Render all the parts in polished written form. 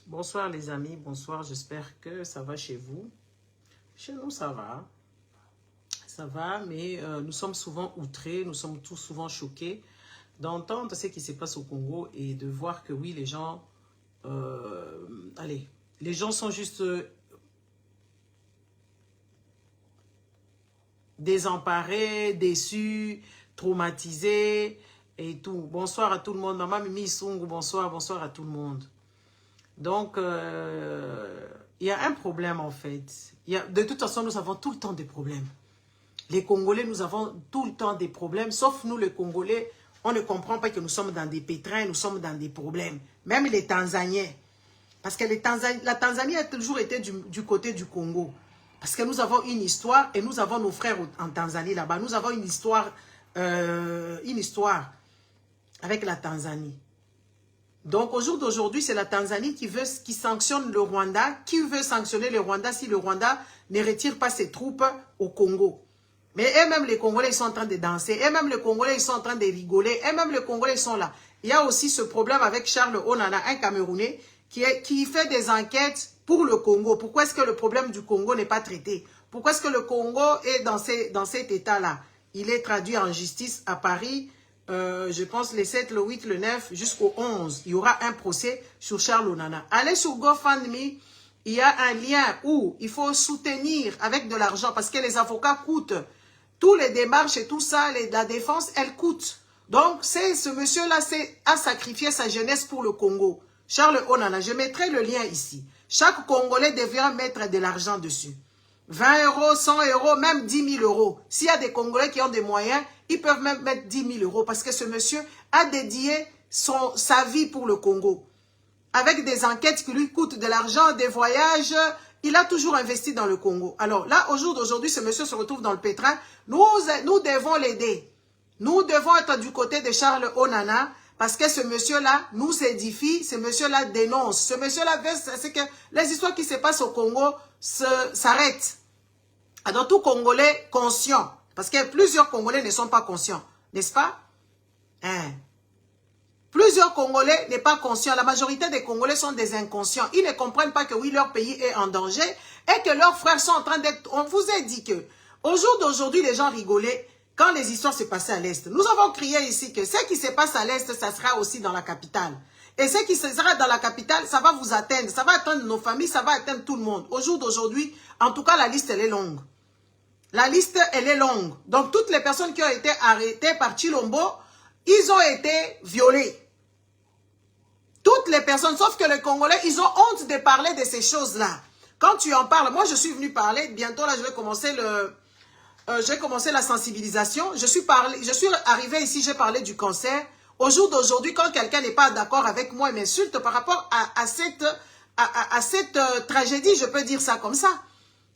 Bonsoir les amis, bonsoir, j'espère que ça va chez vous. Chez nous ça va, mais nous sommes souvent outrés, nous sommes tous souvent choqués d'entendre ce qui se passe au Congo et de voir que oui, les gens, les gens sont juste désemparés, déçus, traumatisés et tout. Bonsoir à tout le monde, Maman Mimi Sungu, bonsoir, bonsoir à tout le monde. Donc, il y a un problème en fait. De toute façon, nous avons tout le temps des problèmes. Les Congolais, nous avons tout le temps des problèmes. Sauf nous, les Congolais, on ne comprend pas que nous sommes dans des pétrins, nous sommes dans des problèmes. Même les Tanzaniens. Parce que la Tanzanie a toujours été du côté du Congo. Parce que nous avons une histoire et nous avons nos frères en Tanzanie là-bas. Nous avons une histoire avec la Tanzanie. Donc, au jour d'aujourd'hui, c'est la Tanzanie qui sanctionne le Rwanda. Qui veut sanctionner le Rwanda si le Rwanda ne retire pas ses troupes au Congo? Mais eux-mêmes, les Congolais, ils sont en train de danser. Eux-mêmes, les Congolais, ils sont en train de rigoler. Eux-mêmes, les Congolais, ils sont là. Il y a aussi ce problème avec Charles Onana, un Camerounais, qui fait des enquêtes pour le Congo. Pourquoi est-ce que le problème du Congo n'est pas traité? Pourquoi est-ce que le Congo est dans cet état-là? Il est traduit en justice à Paris. Je pense le 7, le 8, le 9, jusqu'au 11. Il y aura un procès sur Charles Onana. Allez sur GoFundMe, il y a un lien où il faut soutenir avec de l'argent parce que les avocats coûtent. Tous les démarches et tout ça, la défense, elle coûte. Donc, ce monsieur-là a sacrifié sa jeunesse pour le Congo. Charles Onana, je mettrai le lien ici. Chaque Congolais devra mettre de l'argent dessus. 20 euros, 100 euros, même 10 000 euros. S'il y a des Congolais qui ont des moyens, ils peuvent même mettre 10 000 euros parce que ce monsieur a dédié sa vie pour le Congo. Avec des enquêtes qui lui coûtent de l'argent, des voyages, il a toujours investi dans le Congo. Alors là, au jour d'aujourd'hui, ce monsieur se retrouve dans le pétrin. Nous devons l'aider. Nous devons être du côté de Charles Onana parce que ce monsieur-là nous édifie, ce monsieur-là dénonce. Ce monsieur-là veut que les histoires qui se passent au Congo s'arrêtent. Alors tout Congolais conscient, parce que plusieurs Congolais ne sont pas conscients, n'est-ce pas? Plusieurs Congolais n'est pas conscients. La majorité des Congolais sont des inconscients. Ils ne comprennent pas que oui, leur pays est en danger et que leurs frères sont en train d'être... On vous a dit que au jour d'aujourd'hui, les gens rigolaient quand les histoires se passaient à l'Est. Nous avons crié ici que ce qui se passe à l'Est, ça sera aussi dans la capitale. Et ce qui sera dans la capitale, ça va vous atteindre. Ça va atteindre nos familles, ça va atteindre tout le monde. Au jour d'aujourd'hui, en tout cas, la liste, elle est longue. La liste, elle est longue. Donc, toutes les personnes qui ont été arrêtées par Chilombo, ils ont été violés. Toutes les personnes, sauf que les Congolais, ils ont honte de parler de ces choses-là. Quand tu en parles, moi je suis venu parler, bientôt là je vais commencer la sensibilisation. Je suis arrivé ici, j'ai parlé du cancer. Au jour d'aujourd'hui, quand quelqu'un n'est pas d'accord avec moi et m'insulte par rapport à cette tragédie, je peux dire ça comme ça.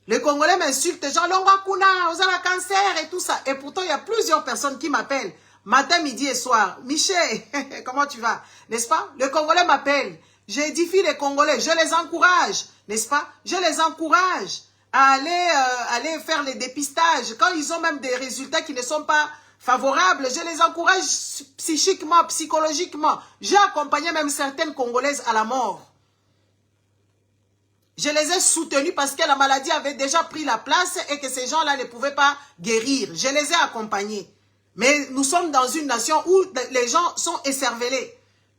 Les Congolais m'insultent, genre Longakuna, vous avez le cancer et tout ça. Et pourtant, il y a plusieurs personnes qui m'appellent. Matin, midi et soir. Michel, comment tu vas? N'est-ce pas? Le Congolais m'appelle. J'édifie les Congolais. Je les encourage. N'est-ce pas? Je les encourage à aller faire les dépistages. Quand ils ont même des résultats qui ne sont pas favorables, je les encourage psychiquement, psychologiquement. J'ai accompagné même certaines Congolaises à la mort. Je les ai soutenus parce que la maladie avait déjà pris la place et que ces gens-là ne pouvaient pas guérir. Je les ai accompagnés. Mais nous sommes dans une nation où les gens sont écervelés.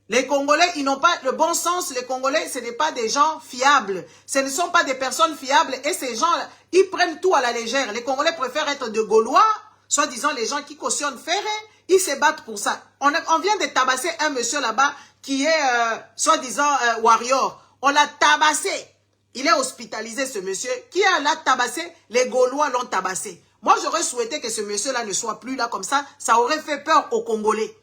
Les Congolais, ils n'ont pas le bon sens. Les Congolais, ce n'est pas des gens fiables. Ce ne sont pas des personnes fiables. Et ces gens-là, ils prennent tout à la légère. Les Congolais préfèrent être de Gaulois, soi-disant les gens qui cautionnent Ferré. Ils se battent pour ça. On vient de tabasser un monsieur là-bas qui est, soi-disant, warrior. On l'a tabassé. Il est hospitalisé, ce monsieur. Qui l'a tabassé? Les Gaulois l'ont tabassé. Moi, j'aurais souhaité que ce monsieur-là ne soit plus là comme ça. Ça aurait fait peur aux Congolais.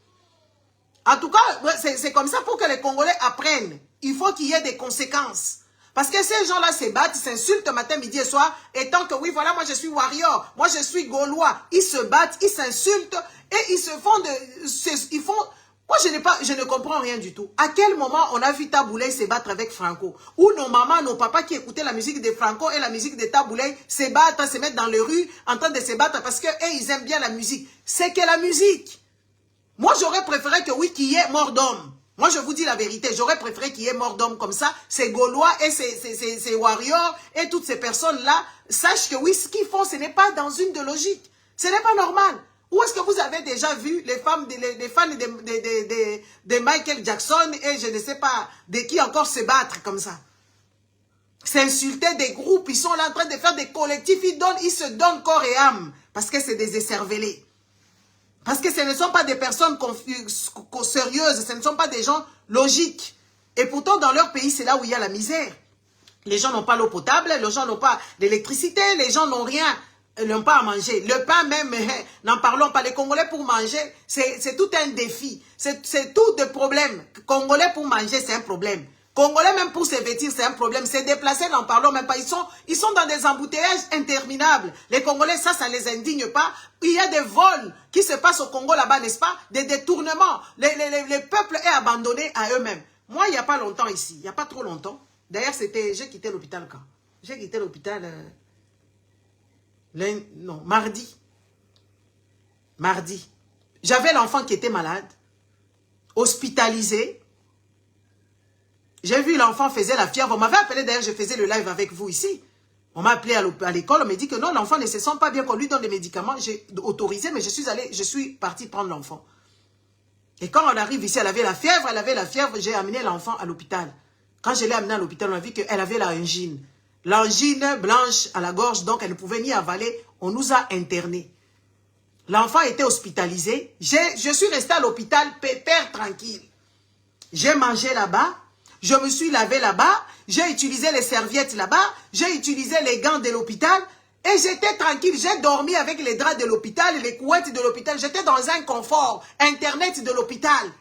En tout cas, c'est comme ça pour que les Congolais apprennent. Il faut qu'il y ait des conséquences. Parce que ces gens-là se battent, ils s'insultent matin, midi et soir. Et tant que, oui, voilà, moi je suis warrior, moi je suis Gaulois. Ils se battent, ils s'insultent et ils se font Moi, je ne comprends rien du tout. À quel moment on a vu Taboulay se battre avec Franco? Ou nos mamans, nos papas qui écoutaient la musique de Franco et la musique de Taboulay se battent, se mettent dans les rues en train de se battre parce que ils aiment bien la musique. C'est que la musique. Moi, j'aurais préféré que oui, qu'il y ait mort d'homme. Moi, je vous dis la vérité, j'aurais préféré qu'il y ait mort d'homme comme ça. Ces Gaulois et ces warriors et toutes ces personnes-là sachent que oui, ce qu'ils font, ce n'est pas dans une de logique. Ce n'est pas normal. Où est-ce que vous avez déjà vu les femmes, les fans de Michael Jackson et je ne sais pas de qui encore se battre comme ça? S'insulter des groupes, ils sont là en train de faire des collectifs, ils se donnent corps et âme parce que c'est des écervelés. Parce que ce ne sont pas des personnes sérieuses, ce ne sont pas des gens logiques. Et pourtant, dans leur pays, c'est là où il y a la misère. Les gens n'ont pas l'eau potable, les gens n'ont pas d'électricité, les gens n'ont rien, n'ont pas à manger. Le pain même, n'en parlons pas. Les Congolais pour manger, c'est tout un défi. C'est tout de problème. Congolais pour manger, c'est un problème. Congolais même pour se vêtir, c'est un problème. Se déplacer, n'en parlons même pas. Ils sont dans des embouteillages interminables. Les Congolais, ça les indigne pas. Il y a des vols qui se passent au Congo là-bas, n'est-ce pas? Des détournements. Les peuples est abandonné à eux-mêmes. Moi, il n'y a pas longtemps ici, il n'y a pas trop longtemps. D'ailleurs, j'ai quitté l'hôpital quand? J'ai quitté l'hôpital mardi. Mardi. J'avais l'enfant qui était malade, hospitalisé. J'ai vu l'enfant faisait la fièvre. On m'avait appelé, d'ailleurs, je faisais le live avec vous ici. On m'a appelé à l'école, on m'a dit que non, l'enfant ne se sent pas bien, qu'on lui donne des médicaments. J'ai autorisé, mais je suis partie prendre l'enfant. Et quand on arrive ici, elle avait la fièvre, j'ai amené l'enfant à l'hôpital. Quand je l'ai amenée à l'hôpital, on a vu qu'elle avait l'angine. L'angine blanche à la gorge, donc elle ne pouvait ni avaler. On nous a internés. L'enfant était hospitalisé. Je suis restée à l'hôpital, pépère, tranquille. J'ai mangé là-bas. Je me suis lavé là-bas, j'ai utilisé les serviettes là-bas, j'ai utilisé les gants de l'hôpital et j'étais tranquille. J'ai dormi avec les draps de l'hôpital, les couettes de l'hôpital. J'étais dans un confort, Internet de l'hôpital.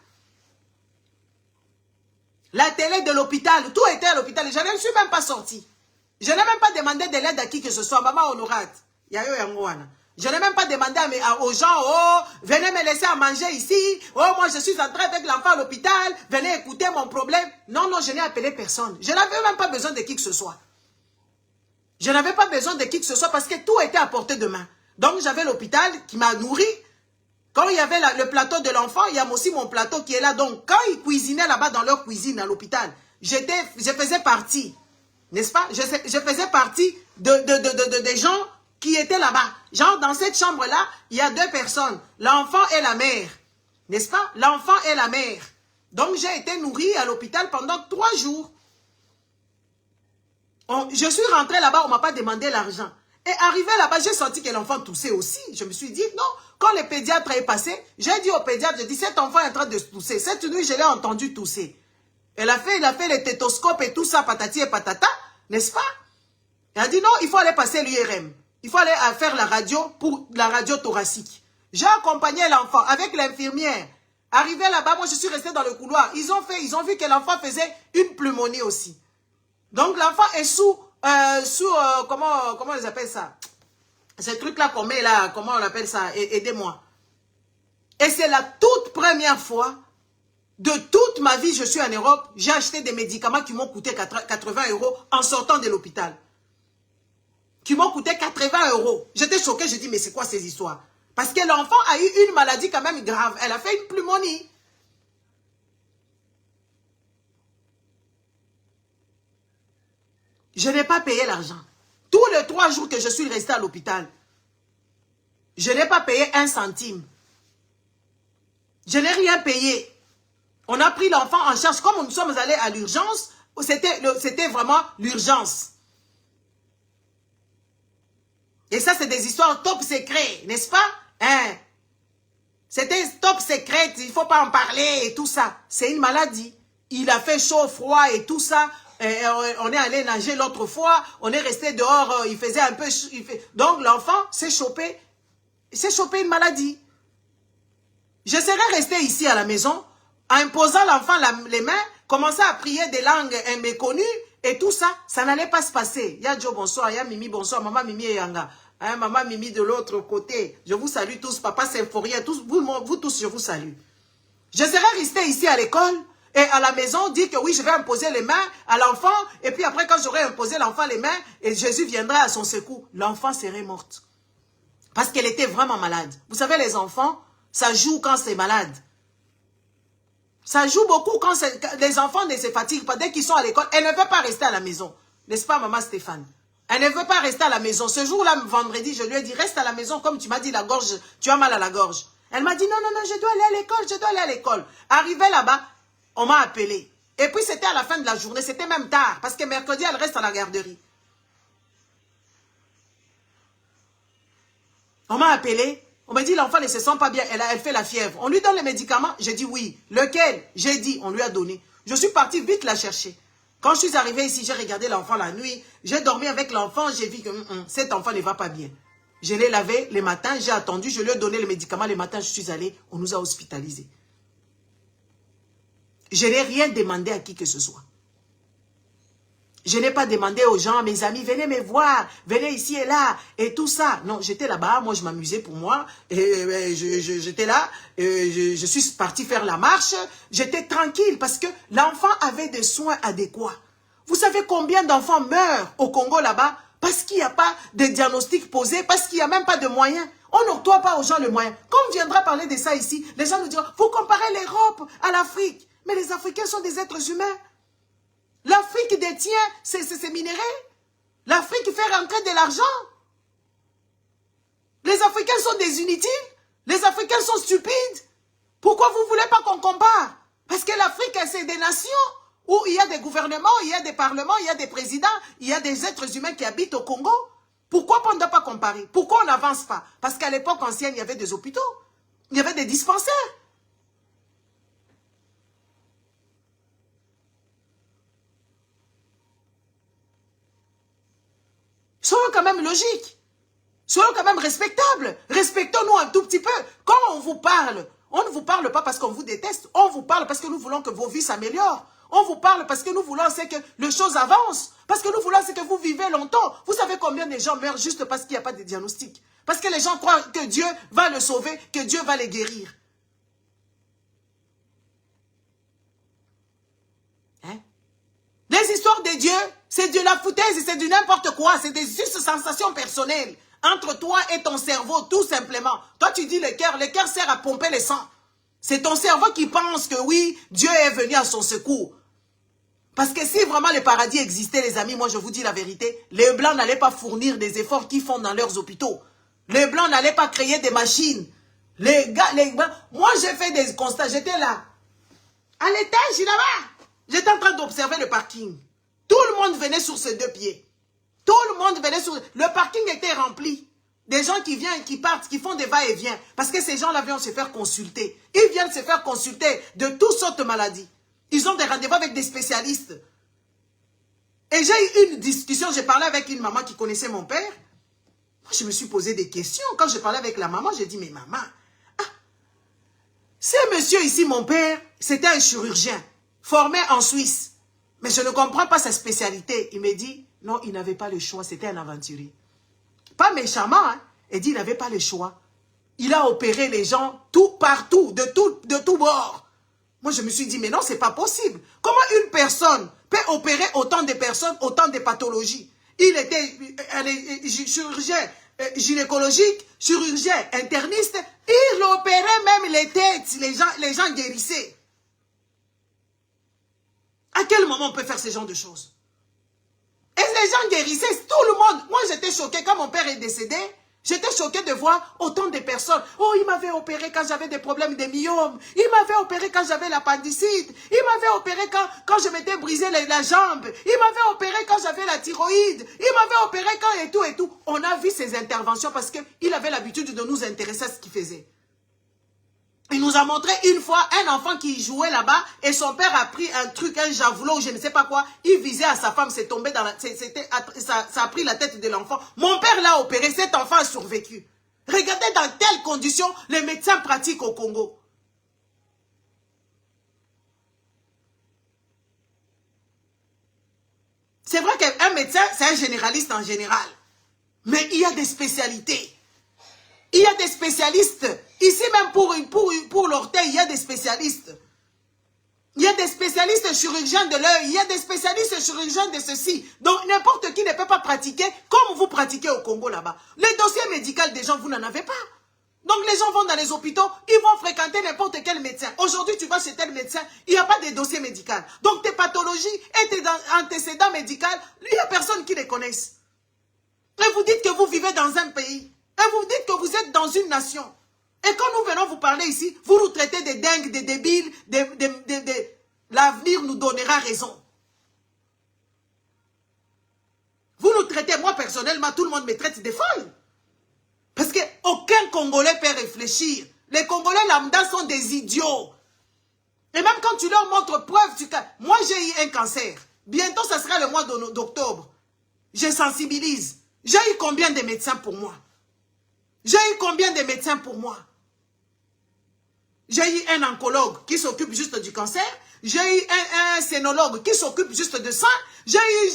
La télé de l'hôpital, tout était à l'hôpital. Je ne suis même pas sortie. Je n'ai même pas demandé de l'aide à qui que ce soit. Maman Honorate, je n'ai même pas demandé aux gens, oh, venez me laisser à manger ici. Oh, moi, je suis entrée avec l'enfant à l'hôpital. Venez écouter mon problème. Non, non, je n'ai appelé personne. Je n'avais même pas besoin de qui que ce soit. Je n'avais pas besoin de qui que ce soit parce que tout était à portée de main. Donc, j'avais l'hôpital qui m'a nourri. Quand il y avait le plateau de l'enfant, il y a aussi mon plateau qui est là. Donc, quand ils cuisinaient là-bas dans leur cuisine à l'hôpital, je faisais partie, n'est-ce pas? Je faisais partie des gens qui étaient là-bas. Genre, dans cette chambre-là, il y a deux personnes. L'enfant et la mère. N'est-ce pas? L'enfant et la mère. Donc, j'ai été nourrie à l'hôpital pendant 3 jours. Je suis rentrée là-bas, on ne m'a pas demandé l'argent. Et arrivé là-bas, j'ai senti que l'enfant toussait aussi. Je me suis dit, non. Quand le pédiatre est passé, j'ai dit au pédiatre, j'ai dit, cet enfant est en train de tousser. Cette nuit, je l'ai entendu tousser. Il a fait le tétoscope et tout ça, patati et patata, n'est-ce pas? Elle a dit, non, il faut aller passer l'IRM. Il faut aller faire la radio pour la radio thoracique. J'ai accompagné l'enfant avec l'infirmière. Arrivé là-bas, moi je suis restée dans le couloir. Ils ont vu que l'enfant faisait une pneumonie aussi. Donc l'enfant est comment ils appellent ça? Ces trucs-là qu'on met là, comment on appelle ça? Aidez-moi. Et c'est la toute première fois de toute ma vie, je suis en Europe, j'ai acheté des médicaments qui m'ont coûté 80 € en sortant de l'hôpital. Qui m'ont coûté 80 €. J'étais choquée, je dis, mais c'est quoi ces histoires? Parce que l'enfant a eu une maladie quand même grave. Elle a fait une pneumonie. Je n'ai pas payé l'argent. Tous les 3 jours que je suis restée à l'hôpital, je n'ai pas payé 1 centime. Je n'ai rien payé. On a pris l'enfant en charge. Comme nous sommes allés à l'urgence, c'était vraiment l'urgence. Et ça, c'est des histoires top secrets, n'est-ce pas? Hein? C'était top secret, il ne faut pas en parler et tout ça. C'est une maladie. Il a fait chaud, froid et tout ça. On est allé nager l'autre fois. On est resté dehors, il faisait un peu... Donc, l'enfant s'est chopé une maladie. Je serais resté ici à la maison, en imposant l'enfant les mains, commencer à prier des langues méconnues, et tout ça, ça n'allait pas se passer. Il y a Joe, bonsoir. Il y a Mimi, bonsoir. Maman Mimi et Yanga. Hein, maman Mimi de l'autre côté. Je vous salue tous. Papa Symphorien. Vous tous, je vous salue. Je serais resté ici à l'école et à la maison, dire que oui, je vais imposer les mains à l'enfant. Et puis après, quand j'aurai imposé l'enfant les mains, et Jésus viendra à son secours, l'enfant serait morte. Parce qu'elle était vraiment malade. Vous savez, les enfants, ça joue quand c'est malade. Ça joue beaucoup quand les enfants ne se fatiguent pas. Dès qu'ils sont à l'école, elle ne veut pas rester à la maison. N'est-ce pas, maman Stéphane? Elle ne veut pas rester à la maison. Ce jour-là, vendredi, je lui ai dit, reste à la maison, comme tu m'as dit, la gorge, tu as mal à la gorge. Elle m'a dit, non, non, non, je dois aller à l'école, je dois aller à l'école. Arrivé là-bas, on m'a appelé. Et puis, c'était à la fin de la journée, c'était même tard, parce que mercredi, elle reste à la garderie. On m'a appelé, on m'a dit, l'enfant ne se sent pas bien, elle fait la fièvre. On lui donne les médicaments, j'ai dit oui. Lequel? J'ai dit, on lui a donné. Je suis partie vite la chercher. Quand je suis arrivée ici, j'ai regardé l'enfant la nuit, j'ai dormi avec l'enfant, j'ai vu que cet enfant ne va pas bien. Je l'ai lavé le matin, j'ai attendu, je lui ai donné les médicaments, le matin je suis allée, on nous a hospitalisés. Je n'ai rien demandé à qui que ce soit. Je n'ai pas demandé aux gens, mes amis, venez me voir, venez ici et là, et tout ça. Non, j'étais là-bas, moi je m'amusais pour moi, j'étais là, je suis partie faire la marche, j'étais tranquille parce que l'enfant avait des soins adéquats. Vous savez combien d'enfants meurent au Congo là-bas parce qu'il n'y a pas de diagnostic posé, parce qu'il n'y a même pas de moyens. On n'octroie pas aux gens le moyen. Quand on viendra parler de ça ici, les gens nous diront, vous comparez l'Europe à l'Afrique. Mais les Africains sont des êtres humains. L'Afrique détient ses minéraux. L'Afrique fait rentrer de l'argent. Les Africains sont des inutiles. Les Africains sont stupides. Pourquoi vous ne voulez pas qu'on compare? Parce que l'Afrique, c'est des nations où il y a des gouvernements, il y a des parlements, il y a des présidents, il y a des êtres humains qui habitent au Congo. Pourquoi on ne doit pas comparer? Pourquoi on n'avance pas? Parce qu'à l'époque ancienne, il y avait des hôpitaux. Il y avait des dispensaires. Soyons quand même logiques. Soyons quand même respectables. Respectons-nous un tout petit peu. Quand on vous parle, on ne vous parle pas parce qu'on vous déteste. On vous parle parce que nous voulons que vos vies s'améliorent. On vous parle parce que nous voulons que les choses avancent. Parce que nous voulons que vous vivez longtemps. Vous savez combien de gens meurent juste parce qu'il n'y a pas de diagnostic? Parce que les gens croient que Dieu va le sauver, que Dieu va les guérir. Hein? Les histoires de Dieu, c'est de la foutaise, c'est du n'importe quoi. C'est des juste sensations personnelles. Entre toi et ton cerveau, tout simplement. Toi, tu dis le cœur sert à pomper le sang. C'est ton cerveau qui pense que oui, Dieu est venu à son secours. Parce que si vraiment le paradis existait, les amis, moi je vous dis la vérité, les Blancs n'allaient pas fournir des efforts qu'ils font dans leurs hôpitaux. Les Blancs n'allaient pas créer des machines. Les Blancs, moi j'ai fait des constats, j'étais là. À l'étage, là-bas. J'étais en train d'observer le parking. Tout le monde venait sur ses deux pieds. Tout le monde venait sur... Le parking était rempli. Des gens qui viennent, qui partent, qui font des va-et-vient. Parce que ces gens-là viennent se faire consulter. Ils viennent se faire consulter de toutes sortes de maladies. Ils ont des rendez-vous avec des spécialistes. Et j'ai eu une discussion, j'ai parlé avec une maman qui connaissait mon père. Moi, je me suis posé des questions. Quand je parlais avec la maman, j'ai dit, mais maman, ce monsieur ici, mon père, c'était un chirurgien, formé en Suisse. Mais je ne comprends pas sa spécialité. Il me dit, non, il n'avait pas le choix, c'était un aventurier. Pas méchamment, hein. Il dit, il n'avait pas le choix. Il a opéré les gens tout partout, de tout bord. Moi, je me suis dit, mais non, c'est pas possible. Comment une personne peut opérer autant de personnes, autant de pathologies? Il était chirurgien gynécologique, chirurgien interniste. Il opérait même les têtes, les gens guérissaient. À quel moment on peut faire ce genre de choses? Et les gens guérissaient, tout le monde. Moi, j'étais choquée quand mon père est décédé. J'étais choquée de voir autant de personnes. Oh, il m'avait opéré quand j'avais des problèmes de myome. Il m'avait opéré quand j'avais l'appendicite. Il m'avait opéré quand je m'étais brisé la jambe. Il m'avait opéré quand j'avais la thyroïde. Il m'avait opéré quand et tout et tout. On a vu ses interventions parce qu'il avait l'habitude de nous intéresser à ce qu'il faisait. Il nous a montré une fois un enfant qui jouait là-bas et son père a pris un truc, un javelot ou je ne sais pas quoi. Il visait à sa femme, c'est tombé dans la... Ça a pris la tête de l'enfant. Mon père l'a opéré, cet enfant a survécu. Regardez dans quelles conditions les médecins pratiquent au Congo. C'est vrai qu'un médecin, c'est un généraliste en général. Mais il y a des spécialités. Il y a des spécialistes. Ici même pour l'orteil, il y a des spécialistes. Il y a des spécialistes chirurgiens de l'œil. Il y a des spécialistes chirurgiens de ceci. Donc n'importe qui ne peut pas pratiquer comme vous pratiquez au Congo là-bas. Les dossiers médicaux des gens, vous n'en avez pas. Donc les gens vont dans les hôpitaux, ils vont fréquenter n'importe quel médecin. Aujourd'hui, tu vas chez tel médecin, il n'y a pas de dossier médical. Donc tes pathologies et tes antécédents médicaux, il n'y a personne qui les connaisse. Et vous dites que vous vivez dans un pays. Et vous dites que vous êtes dans une nation. Et quand nous venons vous parler ici, vous nous traitez de dingues, de débiles, l'avenir nous donnera raison. Vous nous traitez, moi personnellement, tout le monde me traite de folle. Parce qu'aucun Congolais peut réfléchir. Les Congolais lambda sont des idiots. Et même quand tu leur montres preuve, moi j'ai eu un cancer. Bientôt, ça sera le mois d'octobre. Je sensibilise. J'ai eu combien de médecins pour moi? J'ai eu combien de médecins pour moi? J'ai eu un oncologue qui s'occupe juste du cancer. J'ai eu un scénologue qui s'occupe juste de ça. J'ai eu.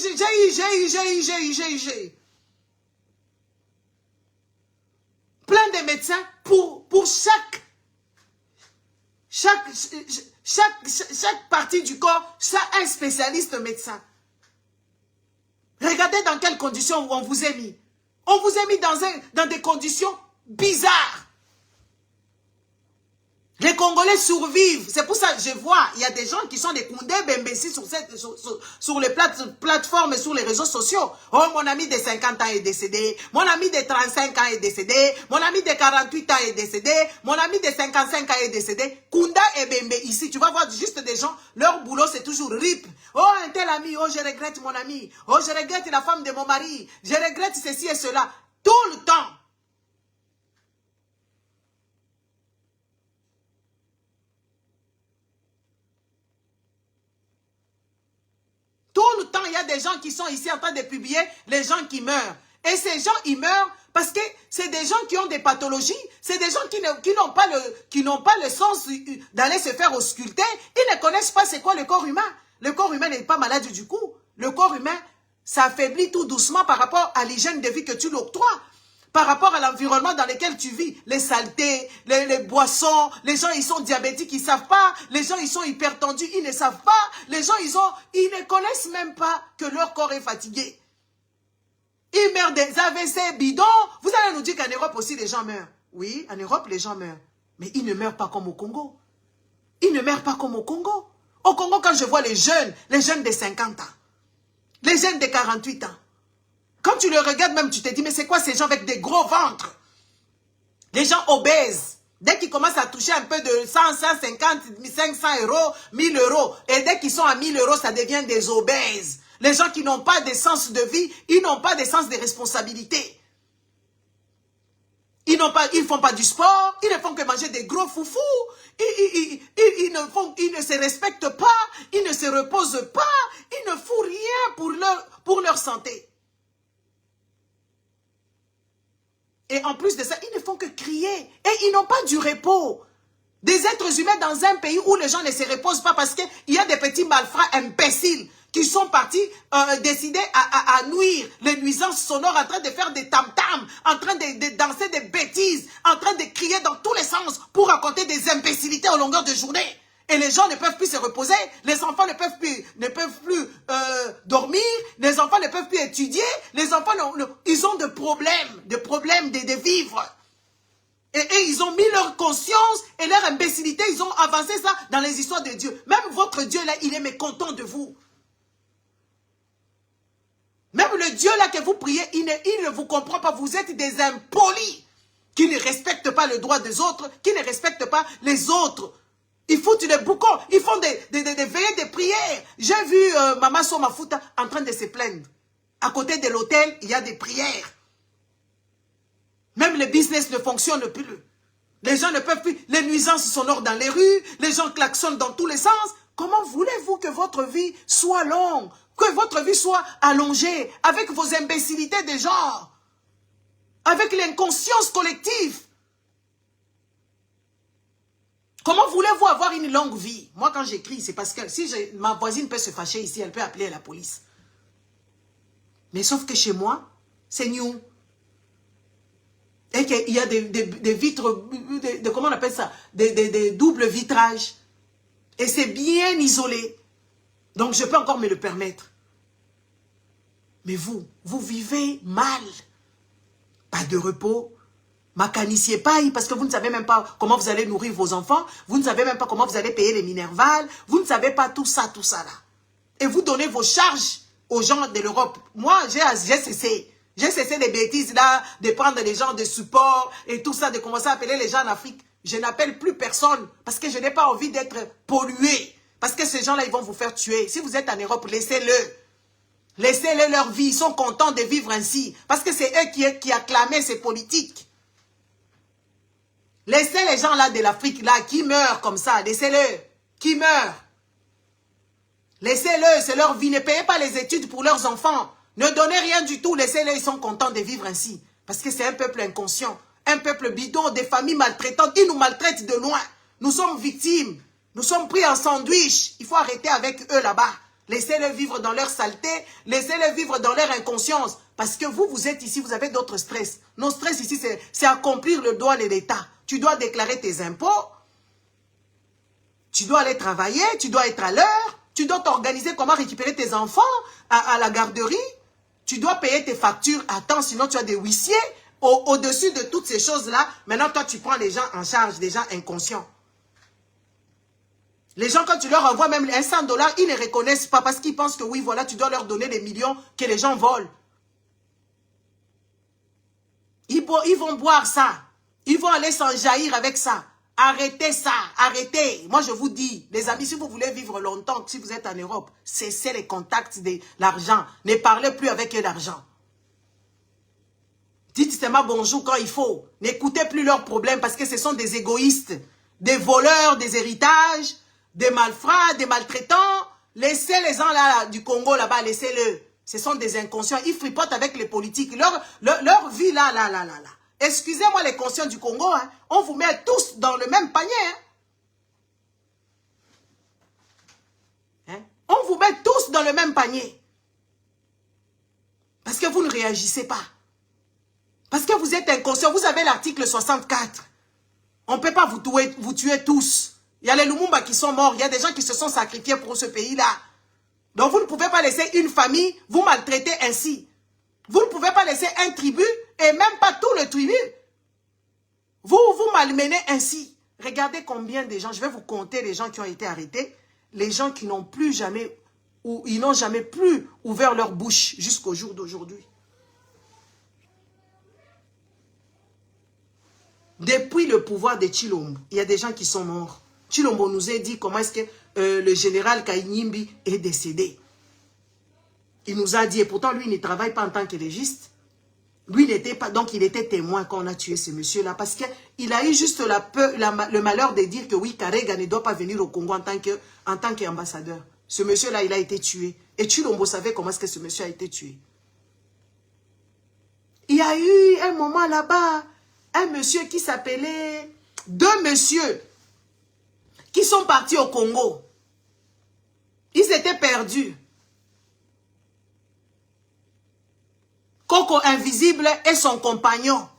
Plein de médecins pour chaque partie du corps, ça un spécialiste médecin. Regardez dans quelles conditions on vous a mis. On vous a mis dans des conditions bizarres. Les Congolais survivent. C'est pour ça que je vois, il y a des gens qui sont des Koundé Bembessi sur les plateformes et sur les réseaux sociaux. Oh, mon ami de 50 ans est décédé. Mon ami de 35 ans est décédé. Mon ami de 48 ans est décédé. Mon ami de 55 ans est décédé. Kounda et Bembe, ici, tu vas voir juste des gens, leur boulot, c'est toujours rip. Oh, un tel ami, oh, je regrette mon ami. Oh, je regrette la femme de mon mari. Je regrette ceci et cela. Tout le temps. Tout le temps, il y a des gens qui sont ici en train de publier les gens qui meurent. Et ces gens, ils meurent parce que c'est des gens qui ont des pathologies, c'est des gens qui n'ont pas le sens d'aller se faire ausculter. Ils ne connaissent pas c'est quoi le corps humain. Le corps humain n'est pas malade du coup. Le corps humain s'affaiblit tout doucement par rapport à l'hygiène de vie que tu l'octroies. Par rapport à l'environnement dans lequel tu vis, les saletés, les boissons, les gens ils sont diabétiques, ils ne savent pas, les gens ils sont hypertendus, ils ne savent pas, les gens ils ne connaissent même pas que leur corps est fatigué. Ils meurent des AVC bidons. Vous allez nous dire qu'en Europe aussi les gens meurent. Oui, en Europe les gens meurent. Mais ils ne meurent pas comme au Congo. Ils ne meurent pas comme au Congo. Au Congo, quand je vois les jeunes de 50 ans, les jeunes de 48 ans, quand tu le regardes même, tu te dis, mais c'est quoi ces gens avec des gros ventres? Les gens obèses. Dès qu'ils commencent à toucher un peu de 100, 150, 500 euros, 1000 euros, et dès qu'ils sont à 1000 euros, ça devient des obèses. Les gens qui n'ont pas de sens de vie, ils n'ont pas de sens de responsabilité. Ils ne font pas du sport, ils ne font que manger des gros foufous, ils ne se respectent pas, ils ne se reposent pas, ils ne font rien pour leur santé. Et en plus de ça, ils ne font que crier. Et ils n'ont pas du repos. Des êtres humains dans un pays où les gens ne se reposent pas parce qu'il y a des petits malfrats imbéciles qui sont partis décider à nuire, les nuisances sonores, en train de faire des tam-tams, en train de danser des bêtises, en train de crier dans tous les sens pour raconter des imbécilités au longueur de journée. Et les gens ne peuvent plus se reposer, les enfants ne peuvent plus dormir, les enfants ne peuvent plus étudier, les enfants, ils ont des problèmes de vivre. Et ils ont mis leur conscience et leur imbécilité, ils ont avancé ça dans les histoires de Dieu. Même votre Dieu là, il est mécontent de vous. Même le Dieu là que vous priez, il ne vous comprend pas, vous êtes des impolis qui ne respectent pas le droit des autres, qui ne respectent pas les autres. Ils foutent des boucons, ils font des veillées de prières. J'ai vu Mama Somafuta en train de se plaindre. À côté de l'hôtel, il y a des prières. Même le business ne fonctionne plus. Les gens ne peuvent plus, les nuisances sonores dans les rues, les gens klaxonnent dans tous les sens. Comment voulez-vous que votre vie soit longue, que votre vie soit allongée, avec vos imbécilités de genre, avec l'inconscience collective? Comment voulez-vous avoir une longue vie? Moi, quand j'écris, c'est parce que si ma voisine peut se fâcher ici, elle peut appeler la police. Mais sauf que chez moi, c'est new. Et qu'il y a des vitres, comment on appelle ça? Des doubles vitrages. Et c'est bien isolé. Donc, je peux encore me le permettre. Mais vous vivez mal. Pas de repos. Macaniciez pas, parce que vous ne savez même pas comment vous allez nourrir vos enfants. Vous ne savez même pas comment vous allez payer les minervales. Vous ne savez pas tout ça là. Et vous donnez vos charges aux gens de l'Europe. Moi, j'ai cessé. J'ai cessé les bêtises là, de prendre les gens de support et tout ça, de commencer à appeler les gens en Afrique. Je n'appelle plus personne parce que je n'ai pas envie d'être pollué. Parce que ces gens-là, ils vont vous faire tuer. Si vous êtes en Europe, laissez-le. Laissez-le leur vie. Ils sont contents de vivre ainsi. Parce que c'est eux qui acclamaient ces politiques. Laissez les gens là de l'Afrique là qui meurent comme ça. Laissez-le. Qui meurent. Laissez-le. C'est leur vie. Ne payez pas les études pour leurs enfants. Ne donnez rien du tout. Laissez-le. Ils sont contents de vivre ainsi. Parce que c'est un peuple inconscient. Un peuple bidon, des familles maltraitantes. Ils nous maltraitent de loin. Nous sommes victimes. Nous sommes pris en sandwich. Il faut arrêter avec eux là-bas. Laissez-les vivre dans leur saleté. Laissez-les vivre dans leur inconscience. Parce que vous êtes ici, vous avez d'autres stress. Nos stress ici, c'est accomplir le droit de l'État. Tu dois déclarer tes impôts. Tu dois aller travailler. Tu dois être à l'heure. Tu dois t'organiser comment récupérer tes enfants à la garderie. Tu dois payer tes factures à temps, sinon tu as des huissiers. Au-dessus de toutes ces choses-là, maintenant toi tu prends les gens en charge, des gens inconscients. Les gens, quand tu leur envoies même un 100 $, ils ne reconnaissent pas parce qu'ils pensent que oui, voilà, tu dois leur donner des millions que les gens volent. Ils vont boire ça. Ils vont aller s'enjaillir avec ça. Arrêtez ça, arrêtez. Moi, je vous dis, les amis, si vous voulez vivre longtemps, si vous êtes en Europe, cessez les contacts de l'argent. Ne parlez plus avec eux d'argent. Dites seulement bonjour quand il faut. N'écoutez plus leurs problèmes parce que ce sont des égoïstes, des voleurs, des héritages, des malfrats, des maltraitants. Laissez les gens là du Congo là-bas, laissez-le. Ce sont des inconscients. Ils fripotent avec les politiques. Leur vie là. Excusez-moi les conscients du Congo, hein. On vous met tous dans le même panier. Hein? On vous met tous dans le même panier. Parce que vous ne réagissez pas. Parce que vous êtes inconscient. Vous avez l'article 64. On ne peut pas vous tuer tous. Il y a les Lumumba qui sont morts. Il y a des gens qui se sont sacrifiés pour ce pays-là. Donc vous ne pouvez pas laisser une famille vous maltraiter ainsi. Vous ne pouvez pas laisser un tribu et même pas tout le tribu. Vous malmenez ainsi. Regardez combien de gens, je vais vous compter les gens qui ont été arrêtés. Les gens qui n'ont plus jamais, ou ils n'ont jamais plus ouvert leur bouche jusqu'au jour d'aujourd'hui. Depuis le pouvoir de Tshilombo, il y a des gens qui sont morts. Tshilombo nous a dit comment est-ce que le général Kainyimbi est décédé. Il nous a dit, et pourtant lui il ne travaille pas en tant que légiste. Lui n'était pas, donc il était témoin quand on a tué ce monsieur-là. Parce qu'il a eu juste le malheur de dire que oui, Karega ne doit pas venir au Congo en tant qu'ambassadeur. Ce monsieur-là, il a été tué. Et Tshilombo savait comment est-ce que ce monsieur a été tué. Il y a eu un moment là-bas, un monsieur qui s'appelait... Deux messieurs qui sont partis au Congo. Ils étaient perdus. Coco Invisible et son compagnon.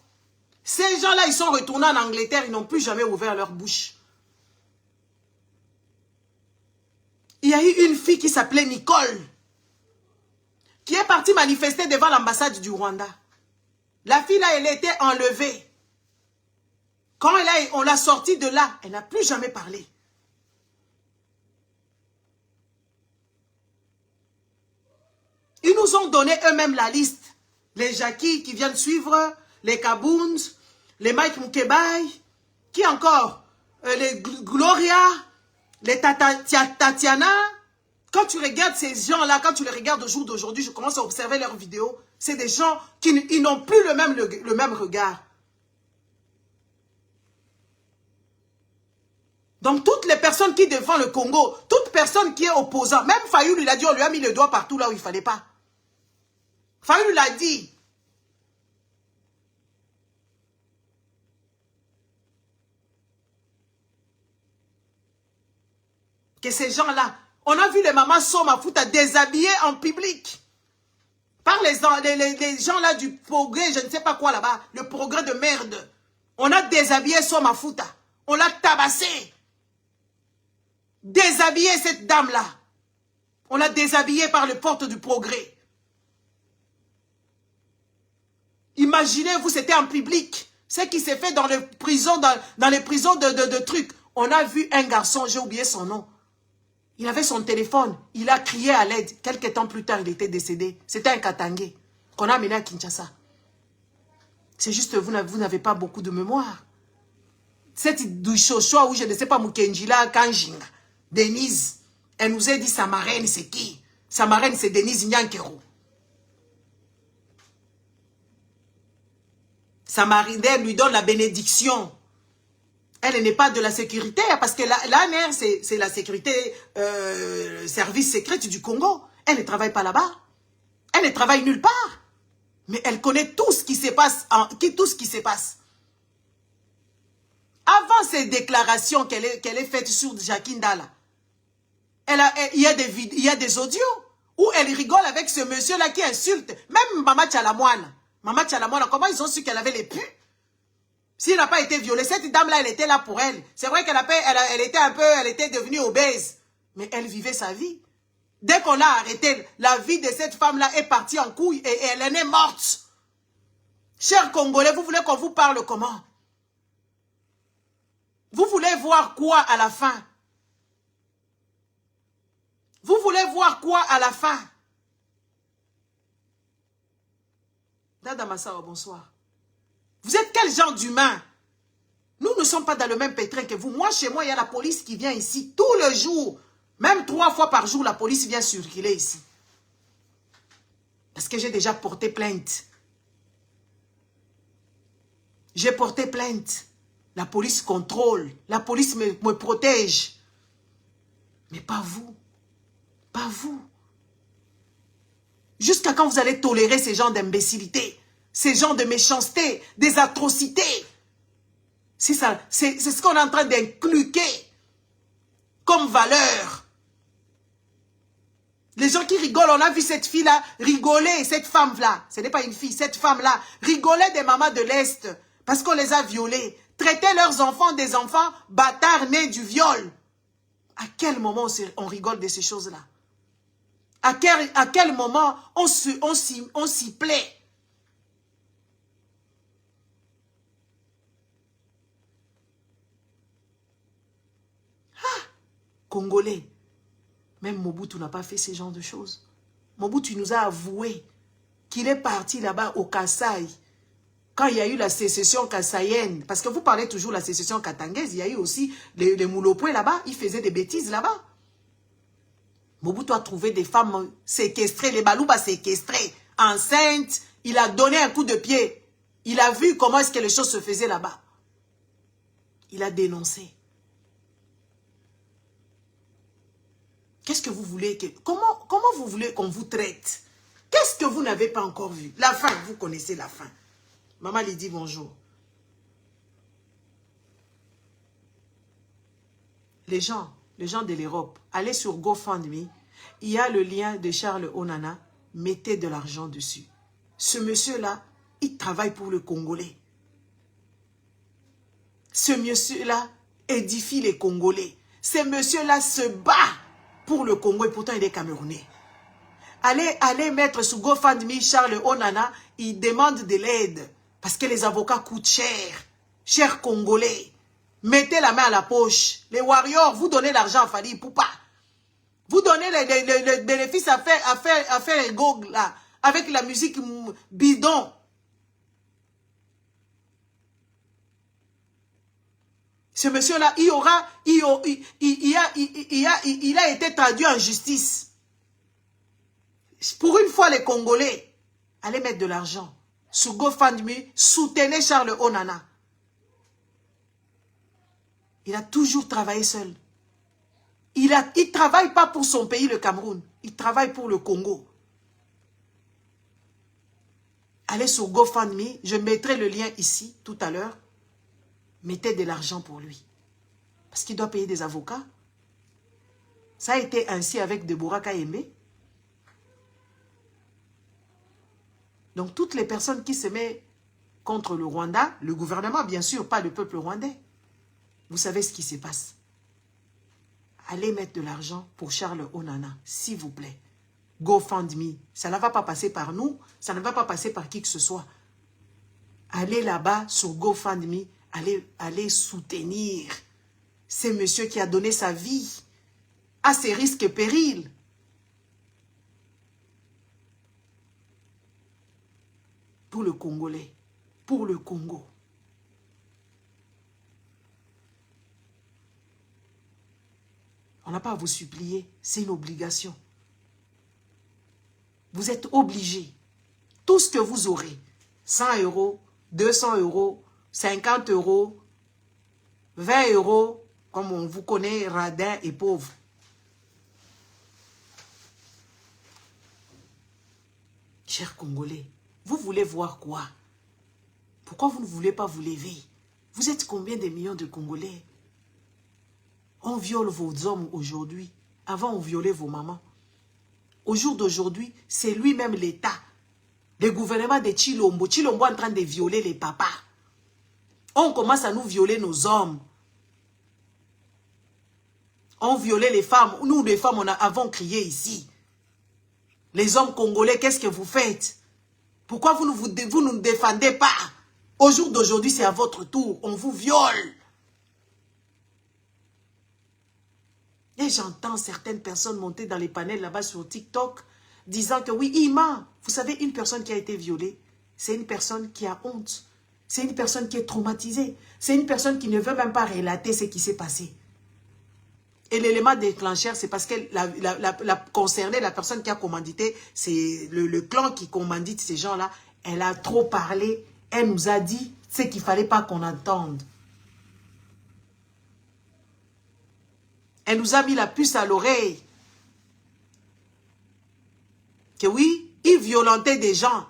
Ces gens-là, ils sont retournés en Angleterre, ils n'ont plus jamais ouvert leur bouche. Il y a eu une fille qui s'appelait Nicole, qui est partie manifester devant l'ambassade du Rwanda. La fille là, elle a été enlevée. Quand on l'a sortie de là, elle n'a plus jamais parlé. Ils nous ont donné eux-mêmes la liste. Les Jackie qui viennent suivre, les Kaboons, les Mike Mukebai, qui encore, les Gloria, les Tatiana. Quand tu regardes ces gens-là, quand tu les regardes au jour d'aujourd'hui, je commence à observer leurs vidéos, c'est des gens qui n'ont plus le même regard. Donc toutes les personnes qui défendent le Congo, toute personne qui est opposant, même Fayoulou, il a dit, on lui a mis le doigt partout là où il ne fallait pas. Fayoulou l'a dit. Que ces gens-là, on a vu les mamans Somafuta déshabillées en public. Par les gens là du progrès, je ne sais pas quoi là-bas, le progrès de merde. On a déshabillé Somafuta. On l'a tabassé. Déshabillé cette dame-là. On l'a déshabillée par les portes du progrès. Imaginez-vous, c'était en public. Ce qui s'est fait dans les prisons, dans les prisons de trucs. On a vu un garçon, j'ai oublié son nom. Il avait son téléphone. Il a crié à l'aide. Quelques temps plus tard, il était décédé. C'était un Katangé qu'on a amené à Kinshasa. C'est juste vous n'avez pas beaucoup de mémoire. Cette douchochoa où je ne sais pas, Mukenjila, Kanjinga, Denise, elle nous a dit sa marraine c'est qui? Sa marraine c'est Denise Nyankero. Sa marraine lui donne la bénédiction. Elle n'est pas de la sécurité, parce que la mère, c'est la sécurité, service secret du Congo. Elle ne travaille pas là-bas. Elle ne travaille nulle part. Mais elle connaît tout ce qui se passe. Tout ce qui se passe. Avant ces déclarations qu'elle est faite sur Jacqueline Dalla, il y a des audios où elle rigole avec ce monsieur-là qui insulte. Même Mama Tchalamouane. Mama Tchalamouane, comment ils ont su qu'elle avait les pus? S'il n'a pas été violée, cette dame-là, elle était là pour elle. C'est vrai qu'elle était devenue obèse. Mais elle vivait sa vie. Dès qu'on a arrêté, la vie de cette femme-là est partie en couille et elle en est morte. Chers Congolais, vous voulez qu'on vous parle comment? Vous voulez voir quoi à la fin? Vous voulez voir quoi à la fin? Dada Massawa, bonsoir. Vous êtes quel genre d'humain? Nous ne sommes pas dans le même pétrin que vous. Moi, chez moi, il y a la police qui vient ici tous les jours. Même 3 fois par jour, la police vient circuler ici. Parce que j'ai déjà porté plainte. J'ai porté plainte. La police contrôle. La police me protège. Mais pas vous. Pas vous. Jusqu'à quand vous allez tolérer ces gens d'imbécilité? Ces gens de méchanceté, des atrocités. C'est ça, c'est ce qu'on est en train d'inculquer comme valeur. Les gens qui rigolent, on a vu cette fille-là rigoler, cette femme-là, ce n'est pas une fille, cette femme-là, rigoler des mamans de l'Est parce qu'on les a violées, traiter leurs enfants des enfants bâtards nés du viol. À quel moment on rigole de ces choses-là? À quel moment on s'y plaît? Congolais, même Mobutu n'a pas fait ce genre de choses. Mobutu nous a avoué qu'il est parti là-bas au Kasaï, quand il y a eu la sécession kassaïenne, parce que vous parlez toujours de la sécession katangaise, il y a eu aussi les Moulopoué là-bas, ils faisaient des bêtises là-bas. Mobutu a trouvé des femmes séquestrées, les Balouba séquestrées, enceintes, il a donné un coup de pied. Il a vu comment est-ce que les choses se faisaient là-bas. Il a dénoncé. Qu'est-ce que vous voulez que... Comment vous voulez qu'on vous traite? Qu'est-ce que vous n'avez pas encore vu? La fin, vous connaissez la fin. Maman lui dit bonjour. Les gens de l'Europe, allez sur GoFundMe. Il y a le lien de Charles Onana. Mettez de l'argent dessus. Ce monsieur-là, il travaille pour le Congolais. Ce monsieur-là édifie les Congolais. Ce monsieur-là se bat pour le Congo et pourtant il est Camerounais. Allez mettre sur GoFundMe Charles Onana, il demande de l'aide parce que les avocats coûtent cher. Chers Congolais, mettez la main à la poche. Les warriors, vous donnez l'argent à Fali Poupa. Vous donnez les bénéfices à faire les gogs là, avec la musique bidon. Ce monsieur-là, il a été traduit en justice. Pour une fois, les Congolais, allez mettre de l'argent sur GoFundMe, soutenez Charles Onana. Il a toujours travaillé seul. Il ne travaille pas pour son pays, le Cameroun. Il travaille pour le Congo. Allez sur GoFundMe, je mettrai le lien ici, tout à l'heure. Mettez de l'argent pour lui. Parce qu'il doit payer des avocats. Ça a été ainsi avec Deborah Kayembe. Donc, toutes les personnes qui se mettent contre le Rwanda, le gouvernement, bien sûr, pas le peuple rwandais. Vous savez ce qui se passe. Allez mettre de l'argent pour Charles Onana, s'il vous plaît. GoFundMe. Ça ne va pas passer par nous, ça ne va pas passer par qui que ce soit. allez là-bas sur GoFundMe, allez soutenir ce monsieur qui a donné sa vie à ses risques et périls. Pour le Congolais, pour le Congo. On n'a pas à vous supplier, c'est une obligation. Vous êtes obligés. Tout ce que vous aurez, 100 euros, 200 euros, 50 euros, 20 euros, comme on vous connaît, radin et pauvre. Chers Congolais, vous voulez voir quoi? Pourquoi vous ne voulez pas vous lever? Vous êtes combien de millions de Congolais? On viole vos hommes aujourd'hui. Avant, on violait vos mamans. Au jour d'aujourd'hui, c'est lui-même l'État. Le gouvernement de Tshilombo. Tshilombo est en train de violer les papas. On commence à nous violer nos hommes. On violait les femmes. Nous, les femmes, avons crié ici. Les hommes congolais, qu'est-ce que vous faites? Pourquoi vous ne nous défendez pas? Au jour d'aujourd'hui, c'est à votre tour. On vous viole. Et j'entends certaines personnes monter dans les panels là-bas sur TikTok, disant que oui, Ima, vous savez, une personne qui a été violée, c'est une personne qui a honte. C'est une personne qui est traumatisée. C'est une personne qui ne veut même pas relater ce qui s'est passé. Et l'élément déclencheur, c'est parce qu'elle concernée, la personne qui a commandité, c'est le clan qui commandite ces gens-là, elle a trop parlé, elle nous a dit ce qu'il ne fallait pas qu'on entende. Elle nous a mis la puce à l'oreille. Que oui, ils violentaient des gens.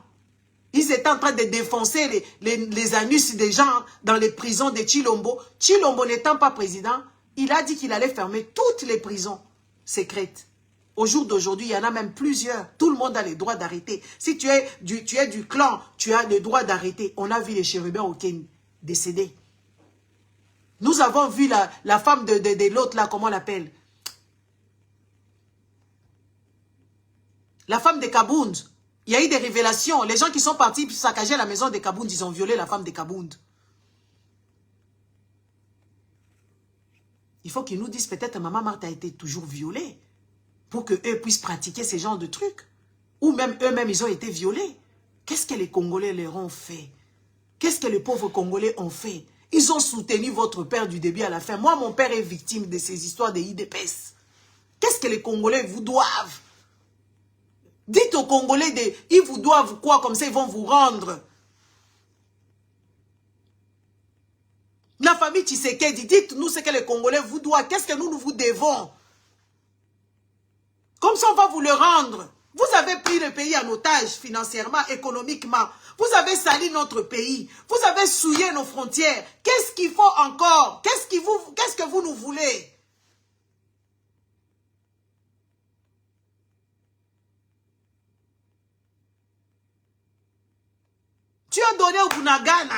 Ils étaient en train de défoncer les anus des gens dans les prisons de Tshilombo. Tshilombo n'étant pas président, il a dit qu'il allait fermer toutes les prisons secrètes. Au jour d'aujourd'hui, il y en a même plusieurs. Tout le monde a le droit d'arrêter. Si tu es du clan, tu as le droit d'arrêter. On a vu les chérubins au Kenya décédés. Nous avons vu la femme de l'autre là, comment on l'appelle? La femme de Kabound. Il y a eu des révélations. Les gens qui sont partis saccager la maison de Kabound, ils ont violé la femme de Kabound. Il faut qu'ils nous disent peut-être Maman Marthe a été toujours violée pour qu'eux puissent pratiquer ce genre de trucs. Ou même eux-mêmes, ils ont été violés. Qu'est-ce que les Congolais leur ont fait? Qu'est-ce que les pauvres Congolais ont fait? Ils ont soutenu votre père du début à la fin. Moi, mon père est victime de ces histoires de IDPS. Qu'est-ce que les Congolais vous doivent? Dites aux Congolais, ils vous doivent quoi? Comme ça, ils vont vous rendre. La famille Tshisekedi, dites-nous ce que les Congolais vous doivent. Qu'est-ce que nous vous devons? Comme ça, on va vous le rendre. Vous avez pris le pays en otage financièrement, économiquement. Vous avez sali notre pays. Vous avez souillé nos frontières. Qu'est-ce qu'il faut encore? Qu'est-ce que vous nous voulez? Tu as donné au Bunagana.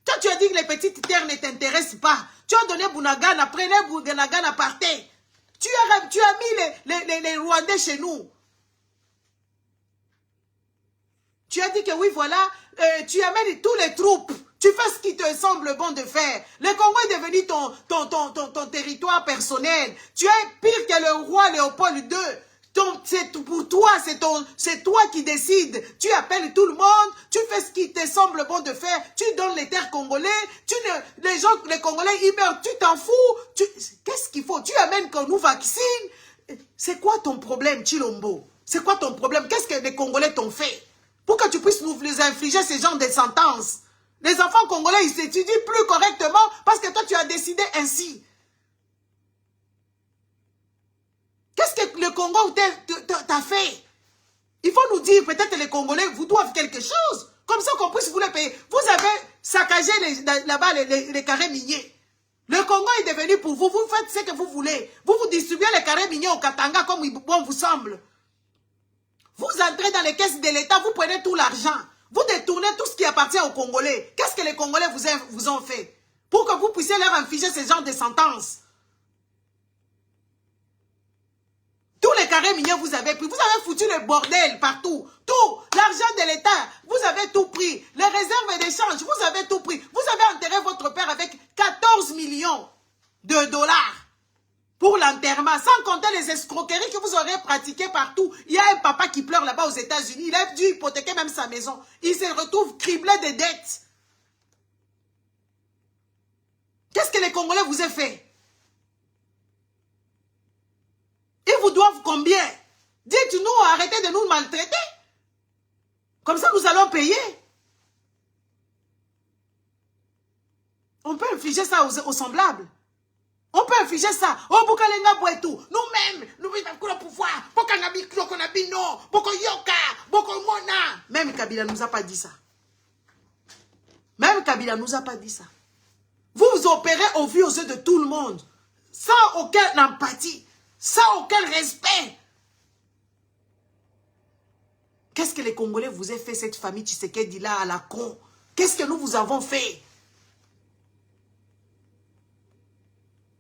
Toi, tu as dit que les petites terres ne t'intéressent pas. Tu as donné Bunagana. Prenez Bunagana, partez. Tu as mis les Rwandais chez nous. Tu as dit que oui, voilà, tu amènes tous les troupes. Tu fais ce qui te semble bon de faire. Le Congo est devenu ton territoire personnel. Tu es pire que le roi Léopold II. Pour toi, c'est toi qui décides. Tu appelles tout le monde, tu fais ce qui te semble bon de faire. Tu donnes les terres congolais. Les Congolais, ils meurent. Tu t'en fous. Qu'est-ce qu'il faut? Tu amènes qu'on nous vaccine. C'est quoi ton problème, Tshilombo? C'est quoi ton problème? Qu'est-ce que les Congolais t'ont fait? Pour que tu puisses nous les infliger ces genres de sentences. Les enfants congolais, ils s'étudient plus correctement parce que toi, tu as décidé ainsi. Qu'est-ce que le Congo t'a fait? Il faut nous dire, peut-être les Congolais vous doivent quelque chose. Comme ça qu'on puisse vous les payer. Vous avez saccagé là-bas les carrés miniers. Le Congo est devenu pour vous. Vous faites ce que vous voulez. Vous distribuez les carrés miniers au Katanga comme bon vous semble. Vous entrez dans les caisses de l'État, vous prenez tout l'argent. Vous détournez tout ce qui appartient aux Congolais. Qu'est-ce que les Congolais vous ont fait? Pour que vous puissiez leur infliger ce genre de sentences. Tous les carrés miniers vous avez pris. Vous avez foutu le bordel partout. Tout. L'argent de l'État. Vous avez tout pris. Les réserves d'échange, vous avez tout pris. Vous avez enterré votre père avec 14 millions de dollars pour l'enterrement, sans compter les escroqueries que vous aurez pratiquées partout. Il y a un papa qui pleure là-bas aux États-Unis. Il a dû hypothéquer même sa maison. Il se retrouve criblé de dettes. Qu'est-ce que les Congolais vous ont fait? Ils vous doivent combien? Dites-nous, arrêtez de nous maltraiter. Comme ça, nous allons payer. On peut infliger ça aux semblables. On peut afficher ça. Oh, Bokalenga Bouetou. Nous-mêmes, nous avons le pouvoir. Bokanabi, Klokonabino, Bokoyoka, Bokomona. Même Kabila ne nous a pas dit ça. Même Kabila ne nous a pas dit ça. Vous vous opérez au vu aux yeux de tout le monde. Sans aucune empathie. Sans aucun respect. Qu'est-ce que les Congolais vous ont fait, cette famille Tshisekedi là à la con? Qu'est-ce que nous vous avons fait?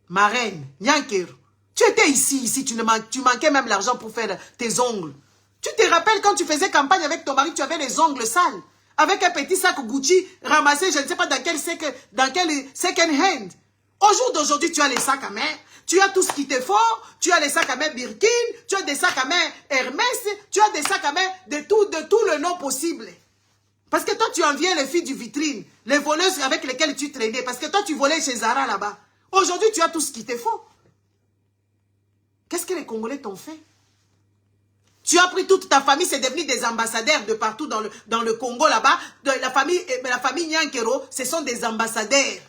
Ma reine, Nyankero, tu étais ici, tu manquais même l'argent pour faire tes ongles. Tu te rappelles quand tu faisais campagne avec ton mari, tu avais les ongles sales. Avec un petit sac Gucci ramassé, je ne sais pas dans quel second hand. Au jour d'aujourd'hui, tu as les sacs à main, tu as tout ce qu'il te faut, tu as les sacs à main Birkin, tu as des sacs à main Hermès, tu as des sacs à main de tout le nom possible. Parce que toi, tu enviais les filles du vitrine, les voleuses avec lesquelles tu traînais, parce que toi, tu volais chez Zara là-bas. Aujourd'hui, tu as tout ce qu'il te faut. Qu'est-ce que les Congolais t'ont fait? Tu as pris toute ta famille, c'est devenu des ambassadeurs de partout dans le Congo là-bas. La famille Nyankero, ce sont des ambassadeurs.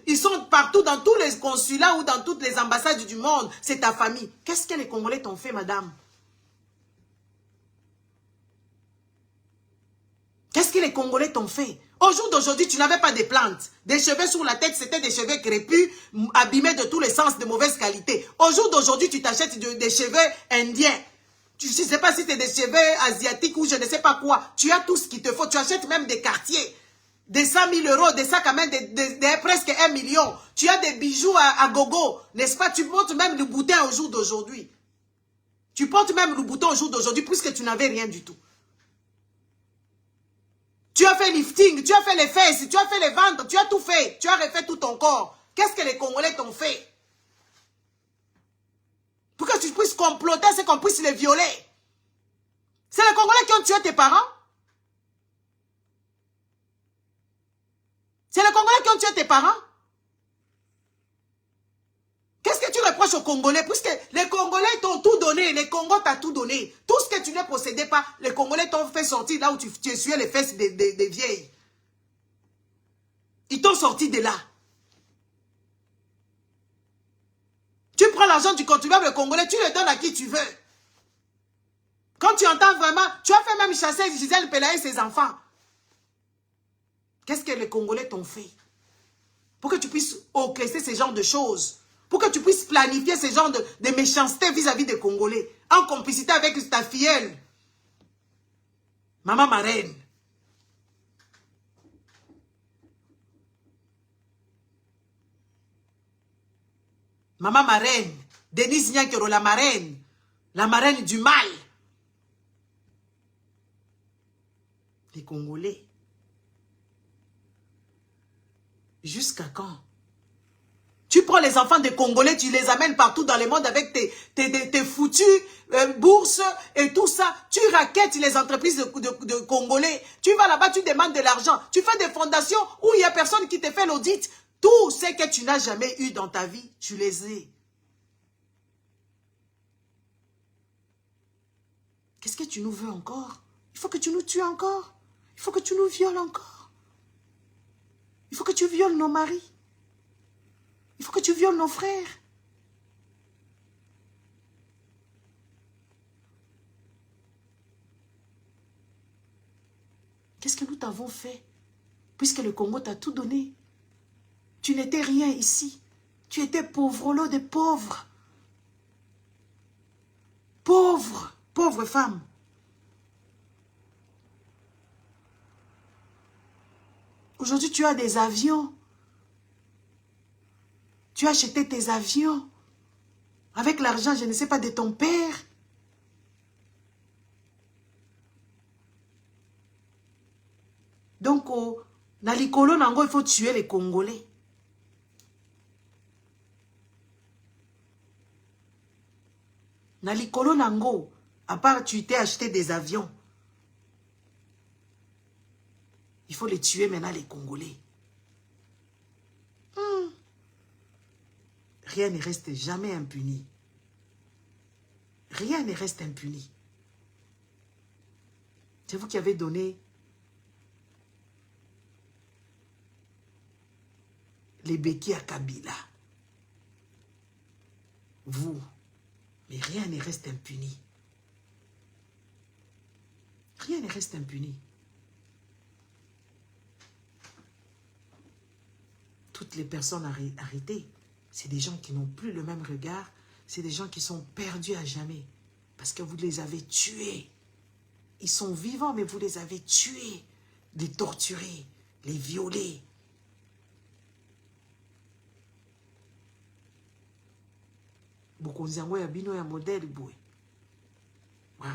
Ils sont partout dans tous les consulats ou dans toutes les ambassades du monde. C'est ta famille. Qu'est-ce que les Congolais t'ont fait, madame? Qu'est-ce que les Congolais t'ont fait? Au jour d'aujourd'hui, tu n'avais pas de plantes. Des cheveux sur la tête, c'était des cheveux crépus, abîmés de tous les sens, de mauvaise qualité. Au jour d'aujourd'hui, tu t'achètes des cheveux indiens. Je ne sais pas si c'est des cheveux asiatiques ou je ne sais pas quoi. Tu as tout ce qu'il te faut. Tu achètes même des quartiers. Des 100 000 €, des sacs à main de presque 1 million. Tu as des bijoux à gogo. N'est-ce pas? Tu portes même le bouton au jour d'aujourd'hui. Tu portes même le bouton au jour d'aujourd'hui puisque tu n'avais rien du tout. Tu as fait lifting, tu as fait les fesses, tu as fait les ventres, tu as tout fait. Tu as refait tout ton corps. Qu'est-ce que les Congolais t'ont fait? Pour que tu puisses comploter, c'est qu'on puisse les violer. C'est les Congolais qui ont tué tes parents? C'est les Congolais qui ont tué tes parents? Qu'est-ce que tu reproches aux Congolais? Puisque les Congolais t'ont tout donné, les Congos t'ont tout donné. Tout ce que tu ne possédais pas, les Congolais t'ont fait sortir là où tu essuyais les fesses des vieilles. Ils t'ont sorti de là. Tu prends l'argent du contribuable congolais, tu le donnes à qui tu veux. Quand tu entends vraiment, tu as fait même chasser Gisèle Pelaye et ses enfants. Qu'est-ce que les Congolais t'ont fait? Pour que tu puisses orchestrer ce genre de choses. Pour que tu puisses planifier ce genre de méchanceté vis-à-vis des Congolais. En complicité avec ta filleule. Maman marraine. Maman marraine. Denise Nyankero, la marraine du mal. Les Congolais. Jusqu'à quand? Tu prends les enfants des Congolais, tu les amènes partout dans le monde avec tes foutues bourses et tout ça. Tu raquettes les entreprises de Congolais. Tu vas là-bas, tu demandes de l'argent. Tu fais des fondations où il n'y a personne qui te fait l'audit. Tout ce que tu n'as jamais eu dans ta vie, tu les as. Qu'est-ce que tu nous veux encore? Il faut que tu nous tues encore. Il faut que tu nous violes encore. Il faut que tu violes nos maris. Il faut que tu violes nos frères. Qu'est-ce que nous t'avons fait? Puisque le Congo t'a tout donné. Tu n'étais rien ici. Tu étais pauvre, lot de pauvres. Pauvre, pauvre femme. Aujourd'hui, tu as des avions. Tu as acheté tes avions. Avec l'argent, je ne sais pas, de ton père. Donc, dans les colons, il faut tuer les Congolais. Dans les colons, à part tu t'es acheté des avions, il faut les tuer maintenant, les Congolais. Rien ne reste jamais impuni. Rien ne reste impuni. C'est vous qui avez donné les béquilles à Kabila. Vous. Mais rien ne reste impuni. Rien ne reste impuni. Toutes les personnes arrêtées, c'est des gens qui n'ont plus le même regard. C'est des gens qui sont perdus à jamais. Parce que vous les avez tués. Ils sont vivants, mais vous les avez tués. Les torturés, les violés. Bokonzango ya bino ya modèle boy. Wow.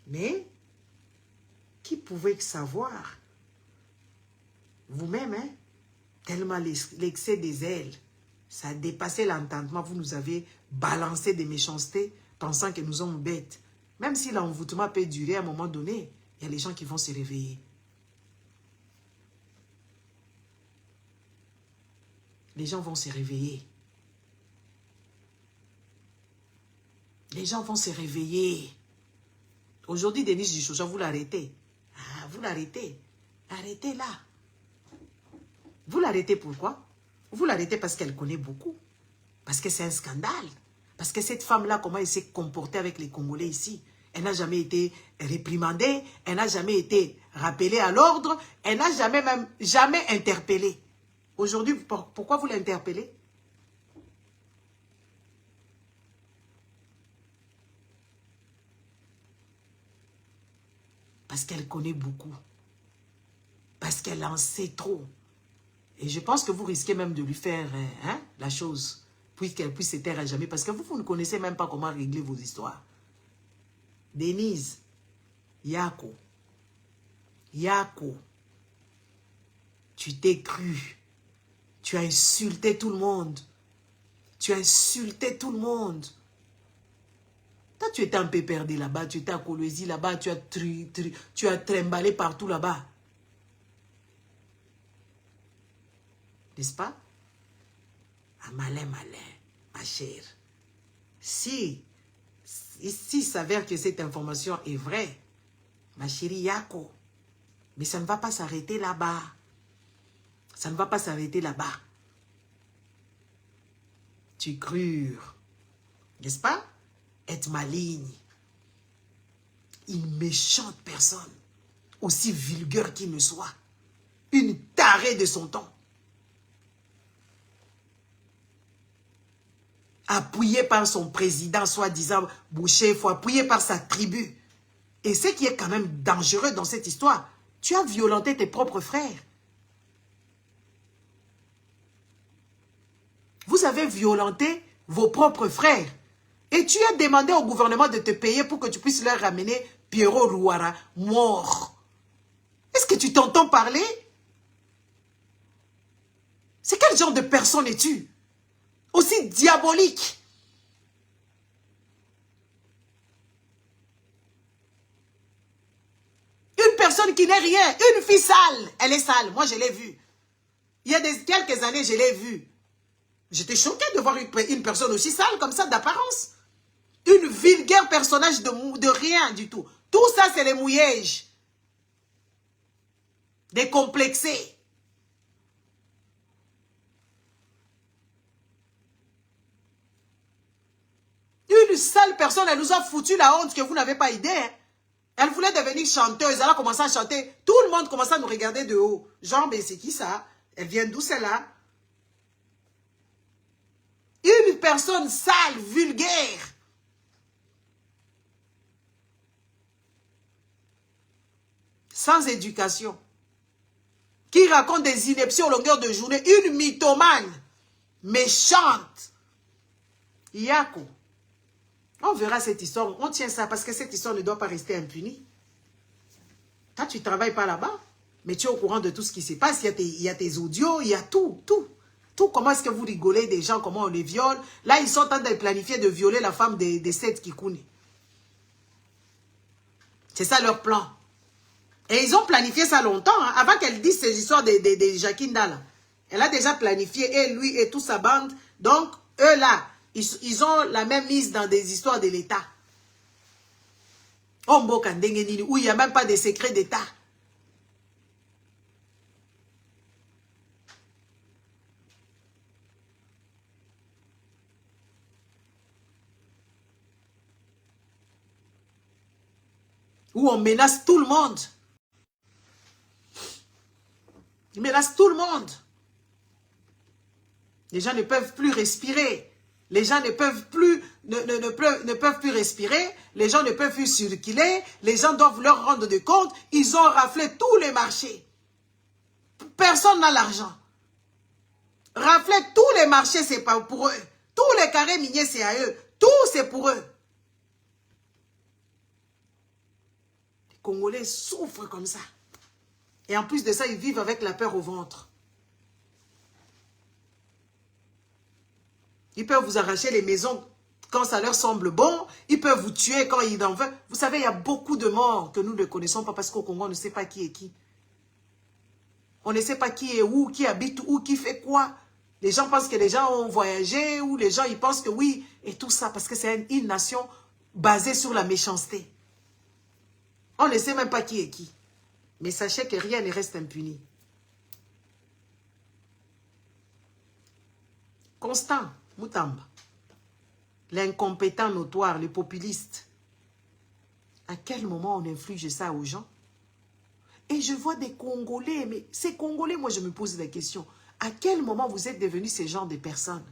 Mais, qui pouvait savoir? Vous-même, hein? Tellement l'excès des ailes, ça a dépassé l'entendement. Vous nous avez balancé des méchancetés, pensant que nous sommes bêtes. Même si l'envoûtement peut durer à un moment donné, il y a les gens qui vont se réveiller. Les gens vont se réveiller. Les gens vont se réveiller. Aujourd'hui, Denise Duchocha, vous l'arrêtez. Ah, vous l'arrêtez. Arrêtez là. Vous l'arrêtez pourquoi? Vous l'arrêtez parce qu'elle connaît beaucoup. Parce que c'est un scandale. Parce que cette femme-là, comment elle s'est comportée avec les Congolais ici? Elle n'a jamais été réprimandée. Elle n'a jamais été rappelée à l'ordre. Elle n'a jamais interpellé. Aujourd'hui, pourquoi vous l'interpellez? Parce qu'elle connaît beaucoup. Parce qu'elle en sait trop. Et je pense que vous risquez même de lui faire la chose. Puis qu'elle puisse se taire à jamais. Parce que vous ne connaissez même pas comment régler vos histoires. Denise, Yako, tu t'es cru. Tu as insulté tout le monde. Tu as insulté tout le monde. Toi, tu étais un peu perdu là-bas. Tu étais à Kolwezi là-bas. Tu as trimballé partout là-bas. N'est-ce pas? Ah, malin, ma chère. Si s'avère que cette information est vraie, ma chérie Yako, mais ça ne va pas s'arrêter là-bas. Ça ne va pas s'arrêter là-bas. Tu crures, n'est-ce pas? Être maligne. Une méchante personne, aussi vulgaire qu'il ne soit. Une tarée de son temps. Appuyé par son président, soi-disant Boucher, il faut appuyer par sa tribu. Et ce qui est quand même dangereux dans cette histoire, tu as violenté tes propres frères. Vous avez violenté vos propres frères. Et tu as demandé au gouvernement de te payer pour que tu puisses leur ramener Pierrot Rouara mort. Est-ce que tu t'entends parler? C'est quel genre de personne es-tu? Aussi diabolique. Une personne qui n'est rien, une fille sale, elle est sale, moi je l'ai vue. Il y a quelques années, je l'ai vue. J'étais choquée de voir une personne aussi sale comme ça d'apparence. Une vulgaire personnage de rien du tout. Tout ça, c'est les mouillages. Décomplexés. Une sale personne, elle nous a foutu la honte que vous n'avez pas idée. Hein? Elle voulait devenir chanteuse. Elle a commencé à chanter. Tout le monde commençait à nous regarder de haut. Genre, mais c'est qui ça? Elle vient d'où celle-là? Une personne sale, vulgaire. Sans éducation. Qui raconte des inepties aux longueurs de journée. Une mythomane. Méchante. Yako. On verra cette histoire. On tient ça parce que cette histoire ne doit pas rester impunie. Toi, tu ne travailles pas là-bas, mais tu es au courant de tout ce qui se passe. Il y a tes audios, il y a tout, tout. Tout, comment est-ce que vous rigolez des gens, comment on les viole. Là, ils sont en train de planifier de violer la femme des 7 Kikouni. C'est ça leur plan. Et ils ont planifié ça longtemps, hein, avant qu'elle dise ces histoires de Jacinda là. Elle a déjà planifié, et lui et toute sa bande. Donc, eux là, ils ont la même mise dans des histoires de l'État. Où il n'y a même pas de secret d'État. Où on menace tout le monde. Ils menacent tout le monde. Les gens ne peuvent plus respirer. Les gens ne peuvent plus, ne peuvent plus respirer. Les gens ne peuvent plus circuler. Les gens doivent leur rendre de compte. Ils ont raflé tous les marchés. Personne n'a l'argent. Rafler tous les marchés, c'est pas pour eux. Tous les carrés miniers, c'est à eux. Tout, c'est pour eux. Les Congolais souffrent comme ça. Et en plus de ça, ils vivent avec la peur au ventre. Ils peuvent vous arracher les maisons quand ça leur semble bon. Ils peuvent vous tuer quand ils en veulent. Vous savez, il y a beaucoup de morts que nous ne connaissons pas parce qu'au Congo, on ne sait pas qui est qui. On ne sait pas qui est où, qui habite où, qui fait quoi. Les gens pensent que les gens ont voyagé ou les gens ils pensent que oui. Et tout ça parce que c'est une nation basée sur la méchanceté. On ne sait même pas qui est qui. Mais sachez que rien ne reste impuni. Constant Mutamba, l'incompétent notoire, le populiste. À quel moment on inflige ça aux gens? Et je vois des Congolais, mais ces Congolais, moi je me pose la question. À quel moment vous êtes devenus ce genre de personnes?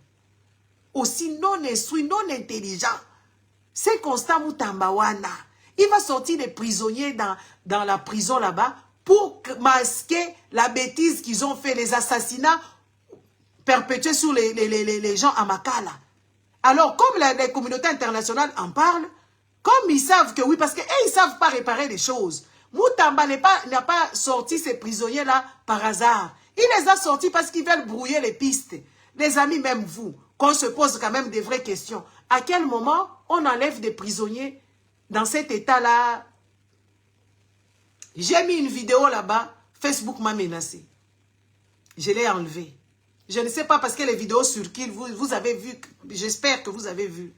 Aussi non instruits, non intelligents. C'est Constant Mutamba wana. Il va sortir des prisonniers dans la prison là-bas pour masquer la bêtise qu'ils ont fait, les assassinats perpétués sur les gens à Makala. Alors, comme les communautés internationales en parlent, comme ils savent que oui, parce qu'ils ne savent pas réparer les choses. Mutamba n'a pas sorti ces prisonniers-là par hasard. Il les a sortis parce qu'ils veulent brouiller les pistes. Les amis, même vous, qu'on se pose quand même des vraies questions. À quel moment on enlève des prisonniers dans cet état-là? J'ai mis une vidéo là-bas, Facebook m'a menacé. Je l'ai enlevée. Je ne sais pas parce que les vidéos circulent, vous avez vu, j'espère que vous avez vu.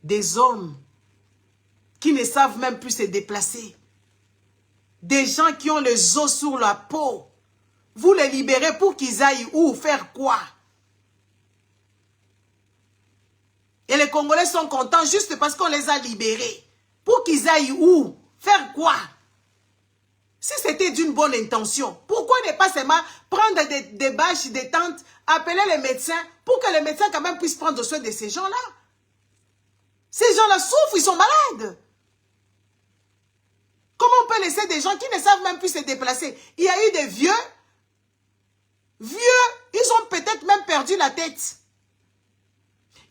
Des hommes qui ne savent même plus se déplacer. Des gens qui ont les os sur la peau. Vous les libérez pour qu'ils aillent où? Faire quoi? Et les Congolais sont contents juste parce qu'on les a libérés. Pour qu'ils aillent où? Faire quoi? Si c'était d'une bonne intention, pourquoi ne pas seulement prendre des bâches, des tentes, appeler les médecins pour que les médecins quand même puissent prendre soin de ces gens-là? Ces gens-là souffrent, ils sont malades. Comment on peut laisser des gens qui ne savent même plus se déplacer? Il y a eu des vieux, ils ont peut-être même perdu la tête.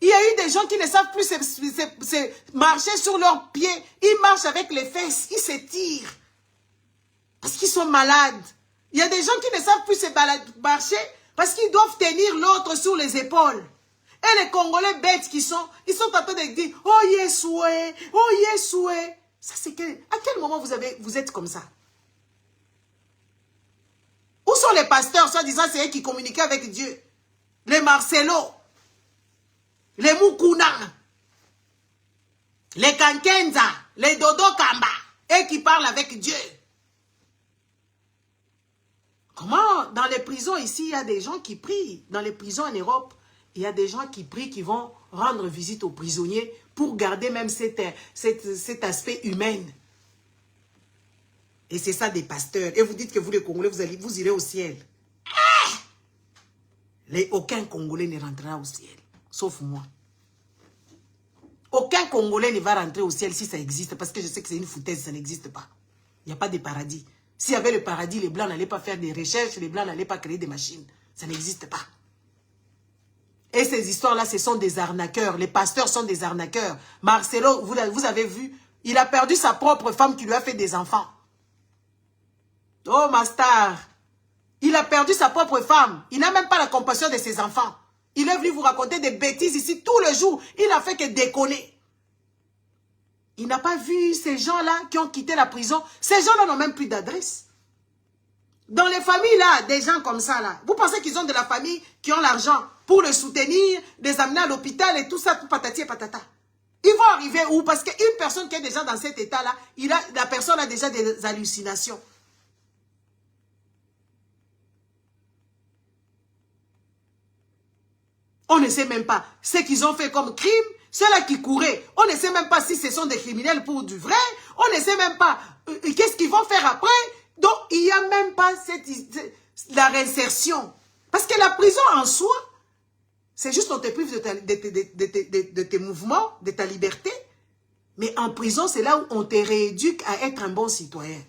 Il y a eu des gens qui ne savent plus marcher sur leurs pieds. Ils marchent avec les fesses, ils s'étirent. Parce qu'ils sont malades. Il y a des gens qui ne savent plus se marcher parce qu'ils doivent tenir l'autre sur les épaules. Et les Congolais bêtes qui sont, ils sont en train de dire « Oh Yesoué, oh Yesoué ». Ça c'est que, à quel moment vous êtes comme ça? Où sont les pasteurs, soi-disant c'est eux qui communiquaient avec Dieu? Les Marcelo, les Mukuna, les Kankenza, les Dodo Kamba, eux qui parlent avec Dieu. Comment, dans les prisons ici, il y a des gens qui prient. Dans les prisons en Europe, il y a des gens qui prient, qui vont rendre visite aux prisonniers pour garder même cet aspect humain. Et c'est ça des pasteurs. Et vous dites que vous, les Congolais, vous irez au ciel. Aucun Congolais ne rentrera au ciel, sauf moi. Aucun Congolais ne va rentrer au ciel si ça existe, parce que je sais que c'est une foutaise, ça n'existe pas. Il n'y a pas de paradis. S'il y avait le paradis, les Blancs n'allaient pas faire des recherches, les Blancs n'allaient pas créer des machines. Ça n'existe pas. Et ces histoires-là, ce sont des arnaqueurs. Les pasteurs sont des arnaqueurs. Marcelo, vous avez vu, il a perdu sa propre femme qui lui a fait des enfants. Oh, ma star. Il a perdu sa propre femme. Il n'a même pas la compassion de ses enfants. Il est venu vous raconter des bêtises ici tous les jours. Il a fait que déconner. Il n'a pas vu ces gens-là qui ont quitté la prison. Ces gens-là n'ont même plus d'adresse. Dans les familles, là, des gens comme ça, là, vous pensez qu'ils ont de la famille qui ont l'argent pour le soutenir, les amener à l'hôpital et tout ça, tout patati et patata. Ils vont arriver où? Parce qu'une personne qui est déjà dans cet état-là, la personne a déjà des hallucinations. On ne sait même pas ce qu'ils ont fait comme crime, ceux-là qui couraient. On ne sait même pas si ce sont des criminels pour du vrai. On ne sait même pas qu'est-ce qu'ils vont faire après. Donc, il n'y a même pas la réinsertion. Parce que la prison en soi, c'est juste on te prive de tes mouvements, de ta liberté. Mais en prison, c'est là où on te rééduque à être un bon citoyen.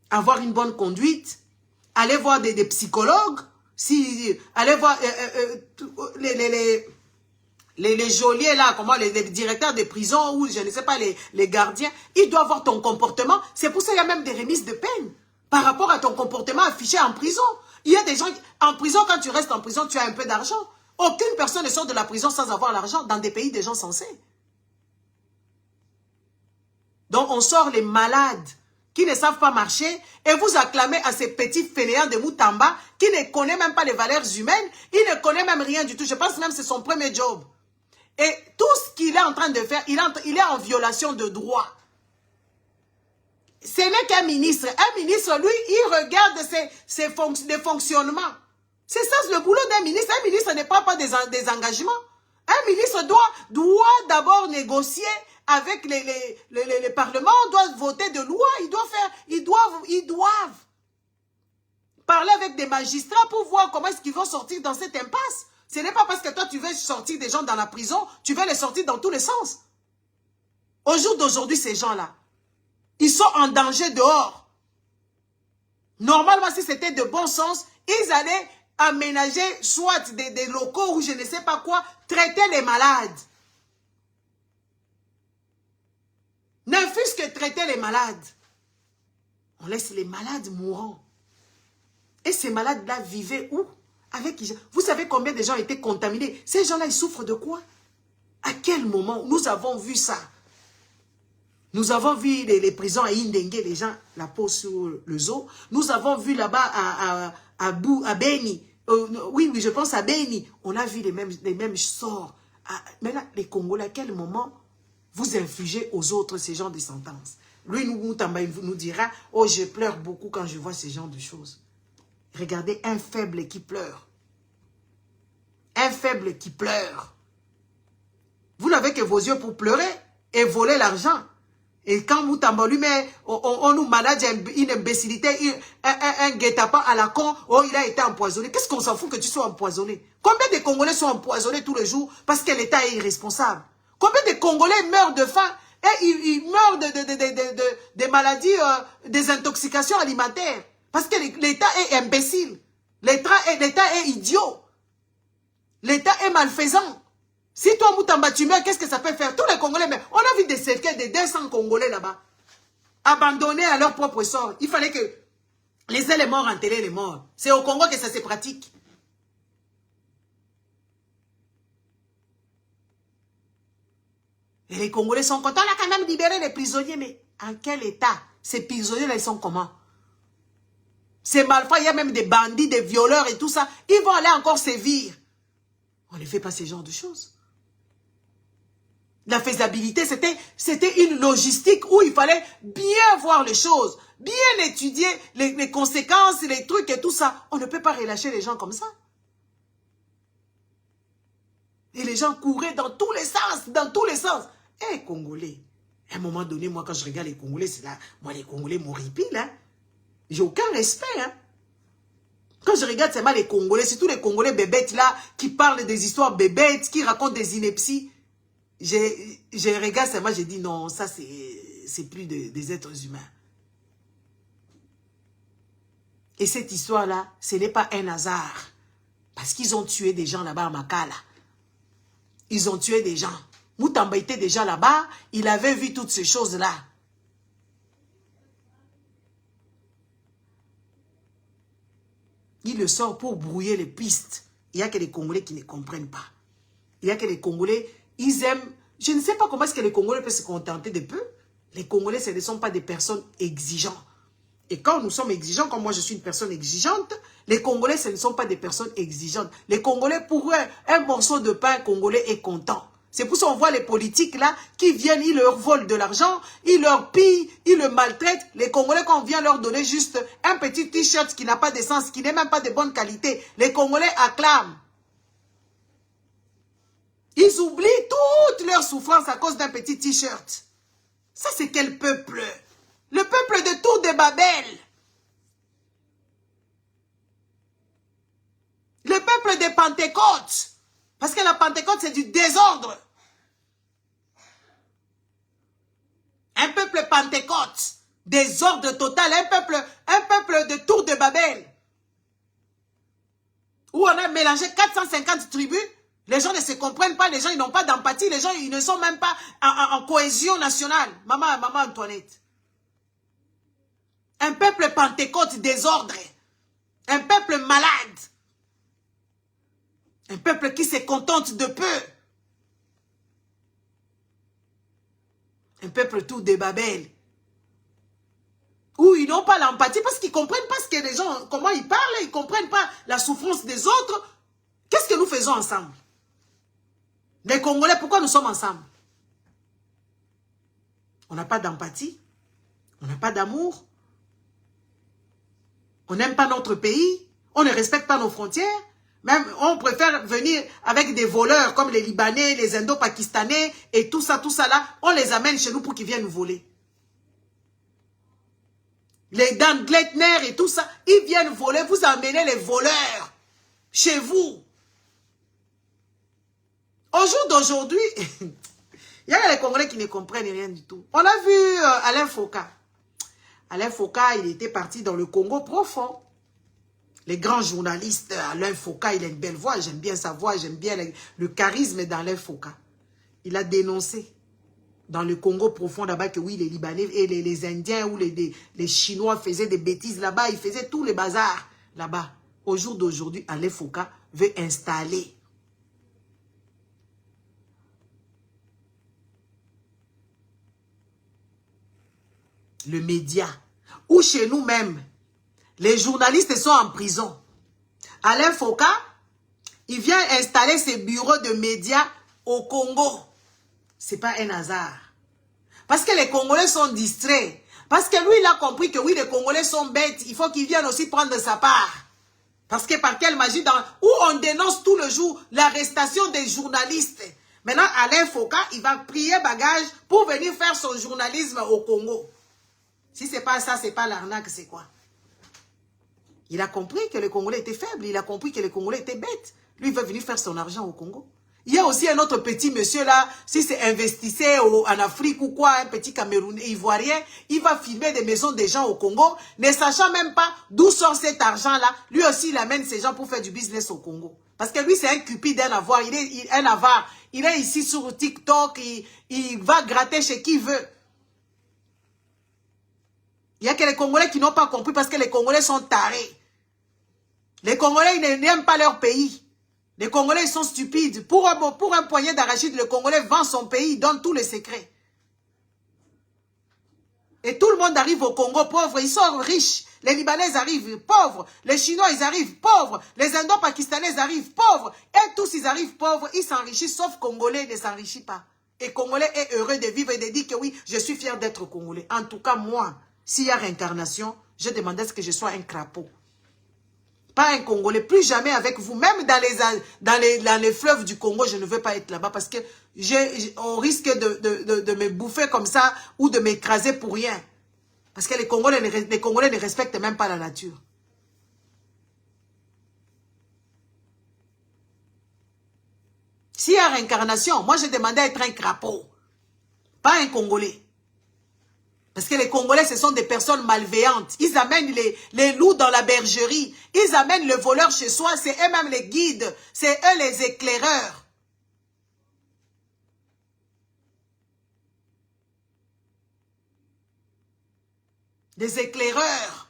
Avoir une bonne conduite, aller voir des psychologues, allez voir les geôliers là, comment les directeurs de prison ou je ne sais pas les gardiens, ils doivent voir ton comportement. C'est pour ça qu'il y a même des remises de peine par rapport à ton comportement affiché en prison. Il y a des gens en prison, quand tu restes en prison, tu as un peu d'argent. Aucune personne ne sort de la prison sans avoir l'argent dans des pays des gens censés. Donc on sort les malades qui ne savent pas marcher, et vous acclamez à ces petits fainéants de Moutamba qui ne connaissent même pas les valeurs humaines, il ne connaît même rien du tout. Je pense même que c'est son premier job. Et tout ce qu'il est en train de faire, il est en violation de droit. Ce n'est qu'un ministre. Un ministre, lui, il regarde ses fonctionnements. C'est ça le boulot d'un ministre. Un ministre ne prend pas des engagements. Un ministre doit d'abord négocier avec les parlements, on doit voter de loi, ils doivent parler avec des magistrats pour voir comment est-ce qu'ils vont sortir dans cette impasse. Ce n'est pas parce que toi tu veux sortir des gens dans la prison, tu veux les sortir dans tous les sens. Au jour d'aujourd'hui, ces gens-là, ils sont en danger dehors. Normalement, si c'était de bon sens, ils allaient aménager soit des locaux ou je ne sais pas quoi, traiter les malades. Ne fût-ce que traiter les malades. On laisse les malades mourants. Et ces malades-là vivaient où? Avec qui? Vous savez combien de gens ont été contaminés? Ces gens-là, ils souffrent de quoi? À quel moment? Nous avons vu ça. Nous avons vu les prisons à Indengue, les gens, la peau sur le zoo. Nous avons vu là-bas à Beni. Oui, je pense à Beni. On a vu les mêmes sorts. Maintenant, les Congolais, à quel moment vous infligez aux autres ces genres de sentences? Lui, nous dira, oh, je pleure beaucoup quand je vois ces genres de choses. Regardez un faible qui pleure. Un faible qui pleure. Vous n'avez que vos yeux pour pleurer et voler l'argent. Et quand Moutamba lui met, on nous manage une imbécilité, un guet-apens à la con, oh, il a été empoisonné. Qu'est-ce qu'on s'en fout que tu sois empoisonné? Combien de Congolais sont empoisonnés tous les jours parce que l'État est irresponsable? Combien de Congolais meurent de faim et ils meurent de maladies, des intoxications alimentaires? Parce que l'État est imbécile. L'État est idiot. L'État est malfaisant. Si toi, Moutamba, tu meurs, qu'est-ce que ça peut faire? Tous les Congolais meurent. On a vu des cercueils de 200 Congolais là-bas. Abandonnés à leur propre sort. Il fallait que les éléments enterrer les morts. C'est au Congo que ça se pratique. Et les Congolais sont contents. On a quand même libéré les prisonniers. Mais en quel état? Ces prisonniers-là, ils sont comment? Ces malfrats, il y a même des bandits, des violeurs et tout ça. Ils vont aller encore sévir. On ne fait pas ce genre de choses. La faisabilité, c'était une logistique où il fallait bien voir les choses, bien étudier les conséquences, les trucs et tout ça. On ne peut pas relâcher les gens comme ça. Et les gens couraient dans tous les sens, dans tous les sens. Eh, Congolais, à un moment donné, moi, quand je regarde les Congolais, c'est là, moi, les Congolais m'horripilent, hein. J'ai aucun respect, hein. Quand je regarde seulement les Congolais, c'est tous les Congolais bébêtes là, qui parlent des histoires bébêtes, qui racontent des inepties. Je regarde seulement, je dis non, ça c'est plus des êtres humains. Et cette histoire-là, ce n'est pas un hasard. Parce qu'ils ont tué des gens là-bas à Makala. Ils ont tué des gens. Moutamba était déjà là-bas, il avait vu toutes ces choses-là. Il le sort pour brouiller les pistes. Il n'y a que les Congolais qui ne comprennent pas. Il n'y a que les Congolais, ils aiment... Je ne sais pas comment est-ce que les Congolais peuvent se contenter de peu. Les Congolais, ce ne sont pas des personnes exigeantes. Et quand nous sommes exigeants, comme moi je suis une personne exigeante, les Congolais, ce ne sont pas des personnes exigeantes. Les Congolais, pour eux, un morceau de pain congolais est content. C'est pour ça qu'on voit les politiques là, qui viennent, ils leur volent de l'argent, ils leur pillent, ils le maltraitent. Les Congolais, quand on vient leur donner juste un petit t-shirt qui n'a pas d'essence, qui n'est même pas de bonne qualité, les Congolais acclament. Ils oublient toute leur souffrance à cause d'un petit t-shirt. Ça, c'est quel peuple? Le peuple de Tour de Babel. Le peuple de Pentecôte. Parce que la Pentecôte, c'est du désordre. Un peuple Pentecôte. Désordre total. Un peuple de Tour de Babel. Où on a mélangé 450 tribus. Les gens ne se comprennent pas. Les gens, ils n'ont pas d'empathie. Les gens, ils ne sont même pas en cohésion nationale. Maman Antoinette. Un peuple Pentecôte désordre. Un peuple malade. Un peuple qui se contente de peu. Un peuple tout de Babel. Où ils n'ont pas l'empathie parce qu'ils ne comprennent pas ce que les gens, comment ils parlent, ils ne comprennent pas la souffrance des autres. Qu'est-ce que nous faisons ensemble? Les Congolais, pourquoi nous sommes ensemble? On n'a pas d'empathie. On n'a pas d'amour. On n'aime pas notre pays. On ne respecte pas nos frontières. Même, on préfère venir avec des voleurs comme les Libanais, les Indo-Pakistanais et tout ça là. On les amène chez nous pour qu'ils viennent nous voler. Les Dan Gleitner et tout ça, ils viennent voler. Vous amenez les voleurs chez vous. Au jour d'aujourd'hui, il y a les Congolais qui ne comprennent rien du tout. On a vu Alain Foka. Alain Foka, il était parti dans le Congo profond. Les grands journalistes, Alain Foka, il a une belle voix, j'aime bien sa voix, j'aime bien le charisme d'Alain Foka. Il a dénoncé dans le Congo profond là-bas que oui, les Libanais et les Indiens ou les Chinois faisaient des bêtises là-bas, ils faisaient tous les bazars là-bas. Au jour d'aujourd'hui, Alain Foka veut installer le média, ou chez nous-mêmes, les journalistes sont en prison. Alain Foka, il vient installer ses bureaux de médias au Congo. Ce n'est pas un hasard. Parce que les Congolais sont distraits. Parce que lui, il a compris que oui, les Congolais sont bêtes. Il faut qu'ils viennent aussi prendre sa part. Parce que par quelle magie, où on dénonce tout le jour l'arrestation des journalistes. Maintenant, Alain Foka, il va prier bagage pour venir faire son journalisme au Congo. Si ce n'est pas ça, ce n'est pas l'arnaque, c'est quoi? Il a compris que les Congolais étaient faibles. Il a compris que les Congolais étaient bêtes. Lui, il veut venir faire son argent au Congo. Il y a aussi un autre petit monsieur là, si c'est investisseur en Afrique ou quoi, un petit Camerounais ivoirien, il va filmer des maisons des gens au Congo, ne sachant même pas d'où sort cet argent-là. Lui aussi, il amène ces gens pour faire du business au Congo. Parce que lui, c'est un cupide, un avare. Un avare. Il est ici sur TikTok, il va gratter chez qui veut. Il y a que les Congolais qui n'ont pas compris parce que les Congolais sont tarés. Les Congolais, ils n'aiment pas leur pays. Les Congolais, ils sont stupides. Pour un poignet d'arachide, le Congolais vend son pays, il donne tous les secrets. Et tout le monde arrive au Congo pauvre, ils sont riches. Les Libanais arrivent pauvres. Les Chinois, ils arrivent pauvres. Les Indo-Pakistanais arrivent pauvres. Et tous, ils arrivent pauvres. Ils s'enrichissent, sauf Congolais ne s'enrichit pas. Et Congolais est heureux de vivre et de dire que oui, je suis fier d'être Congolais. En tout cas, moi, s'il y a réincarnation, je demandais à ce que je sois un crapaud. Pas un Congolais, plus jamais avec vous. Même dans les fleuves du Congo, je ne veux pas être là-bas parce que on risque de me bouffer comme ça ou de m'écraser pour rien. Parce que les Congolais ne respectent même pas la nature. S'il y a réincarnation, moi je demandais à être un crapaud. Pas un Congolais. Parce que les Congolais, ce sont des personnes malveillantes. Ils amènent les loups dans la bergerie. Ils amènent le voleur chez soi. C'est eux-mêmes les guides. C'est eux les éclaireurs. Des éclaireurs.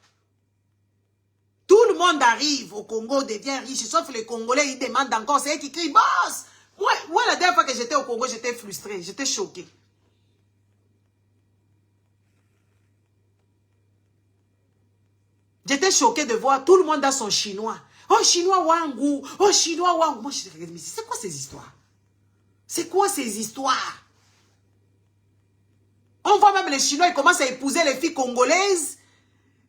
Tout le le monde arrive au Congo, devient riche, sauf les Congolais, ils demandent encore, c'est eux qui crient, boss! Moi, la dernière fois que j'étais au Congo, j'étais frustrée, j'étais choquée. J'étais choquée de voir tout le monde dans son chinois. Oh, chinois Wangou, oh, chinois Wangou. Moi, je me dis, c'est quoi ces histoires? C'est quoi ces histoires? On voit même les Chinois, ils commencent à épouser les filles congolaises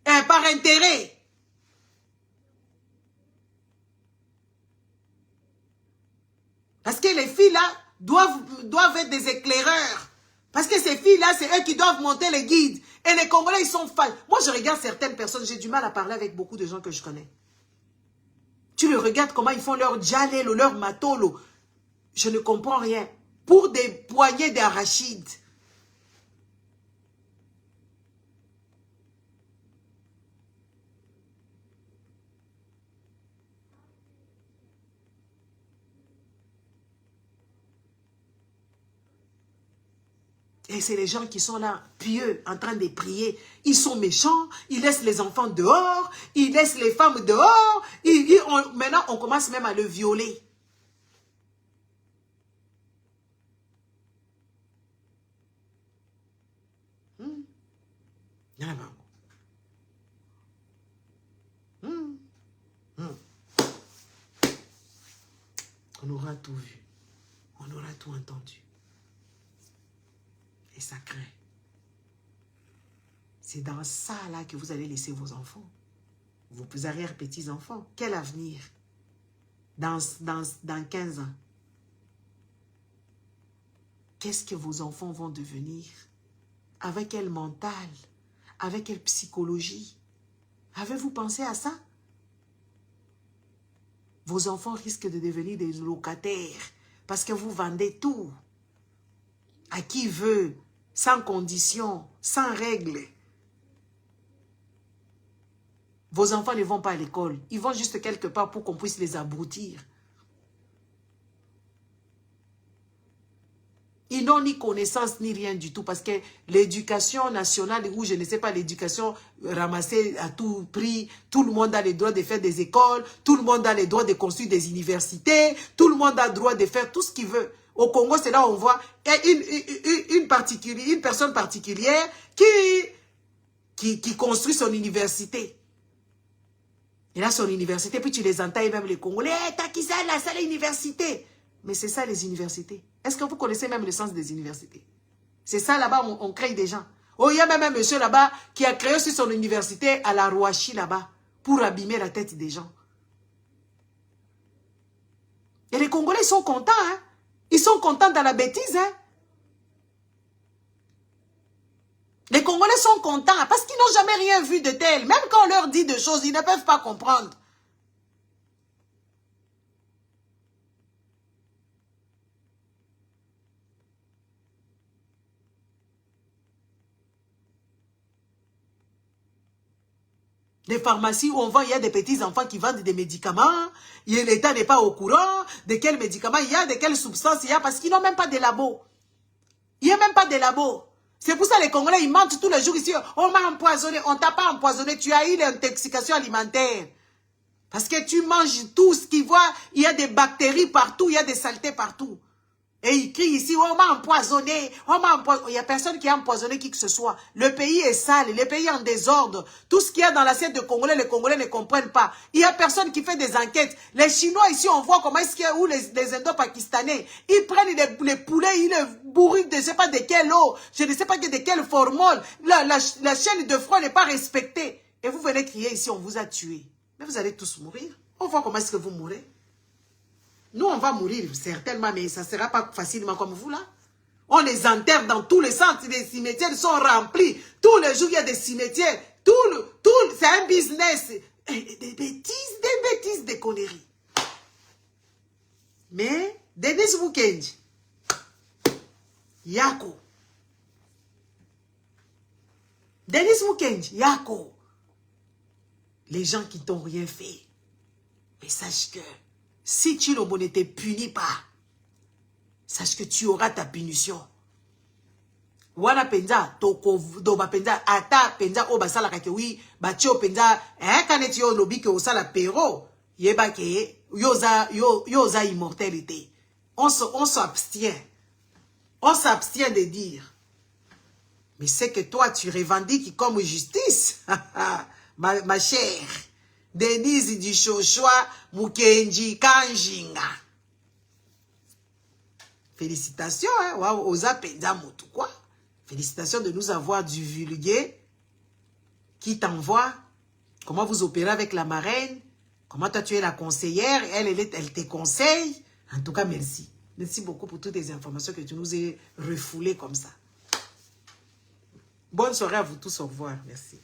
par intérêt. Parce que les filles-là doivent être des éclaireurs. Parce que ces filles-là, c'est eux qui doivent monter les guides. Et les Congolais, ils sont fans. Moi, je regarde certaines personnes, j'ai du mal à parler avec beaucoup de gens que je connais. Tu le regardes comment ils font leur djalelo, leur matolo. Je ne comprends rien. Pour des poignées d'arachides. Et c'est les gens qui sont là, pieux, en train de prier. Ils sont méchants, ils laissent les enfants dehors, ils laissent les femmes dehors. Maintenant, on commence même à le violer. On aura tout vu. On aura tout entendu. Et ça craint. C'est dans ça là que vous allez laisser vos enfants. Vos arrière-petits-enfants. Quel avenir? Dans 15 ans. Qu'est-ce que vos enfants vont devenir? Avec quel mental? Avec quelle psychologie? Avez-vous pensé à ça? Vos enfants risquent de devenir des locataires parce que vous vendez tout. À qui veut, sans condition, sans règles. Vos enfants ne vont pas à l'école. Ils vont juste quelque part pour qu'on puisse les abrutir. Ils n'ont ni connaissance ni rien du tout parce que l'éducation nationale, ou je ne sais pas, l'éducation ramassée à tout prix, tout le monde a le droit de faire des écoles, tout le monde a le droit de construire des universités, tout le monde a le droit de faire tout ce qu'il veut. Au Congo, c'est là où on voit une personne particulière qui construit son université. Il a son université, puis tu les entends, et même les Congolais, hey, t'as qui ça là, c'est l'université. Mais c'est ça les universités. Est-ce que vous connaissez même le sens des universités? C'est ça là-bas, on crée des gens. Oh, il y a même un monsieur là-bas qui a créé aussi son université à la Rouachi là-bas, pour abîmer la tête des gens. Et les Congolais sont contents, hein? Ils sont contents dans la bêtise, hein? Les Congolais sont contents parce qu'ils n'ont jamais rien vu de tel. Même quand on leur dit des choses, ils ne peuvent pas comprendre. Des pharmacies où on voit, il y a des petits enfants qui vendent des médicaments. L'État n'est pas au courant de quels médicaments il y a, de quelles substances il y a, parce qu'ils n'ont même pas de labo. Il n'y a même pas de labo. C'est pour ça que les Congolais, ils mentent tous les jours ici. On m'a empoisonné. On ne t'a pas empoisonné. Tu as eu l'intoxication alimentaire. Parce que tu manges tout ce qu'ils voient. Il y a des bactéries partout. Il y a des saletés partout. Et ils crient ici, on m'a empoisonné, on m'a empoisonné. Il n'y a personne qui a empoisonné qui que ce soit. Le pays est sale, le pays est en désordre. Tout ce qu'il y a dans l'assiette de Congolais, les Congolais ne comprennent pas. Il n'y a personne qui fait des enquêtes. Les Chinois ici, on voit comment est-ce qu'il y a, ou les Indo-Pakistanais, ils prennent les poulets, ils les bourrent de je ne sais pas de quelle eau, je ne sais pas de quelle formule. La chaîne de froid n'est pas respectée. Et vous venez crier ici, on vous a tué. Mais vous allez tous mourir. On voit comment est-ce que vous mourrez. Nous, on va mourir certainement, mais ça ne sera pas facilement comme vous, là. On les enterre dans tous les centres. Les cimetières sont remplis. Tous les jours, il y a des cimetières. C'est un business. Et des bêtises, des conneries. Mais, Denis Mukwege, Yako. Denis Mukwege, Yako. Les gens qui t'ont rien fait. Mais sache que si Tshilombo ne te punit pas, sache que tu auras ta punition. wana penza toko doba penza ata penza o basala kake oui batio penza kaneti yo lobi ke osala pero yeba ke yoza immortalité. On s'abstient. On s'abstient de dire. Mais c'est que toi tu revendiques comme justice. ma chère Denise Dishoshwa Mukenji Kanjinga. Félicitations, hein? Wow, osa penza motu quoi. Félicitations de nous avoir divulgué qui t'envoie, comment vous opérez avec la marraine, comment toi tu es la conseillère, elle te conseille. En tout cas, merci. Merci beaucoup pour toutes les informations que tu nous as refoulées comme ça. Bonne soirée à vous tous, au revoir. Merci.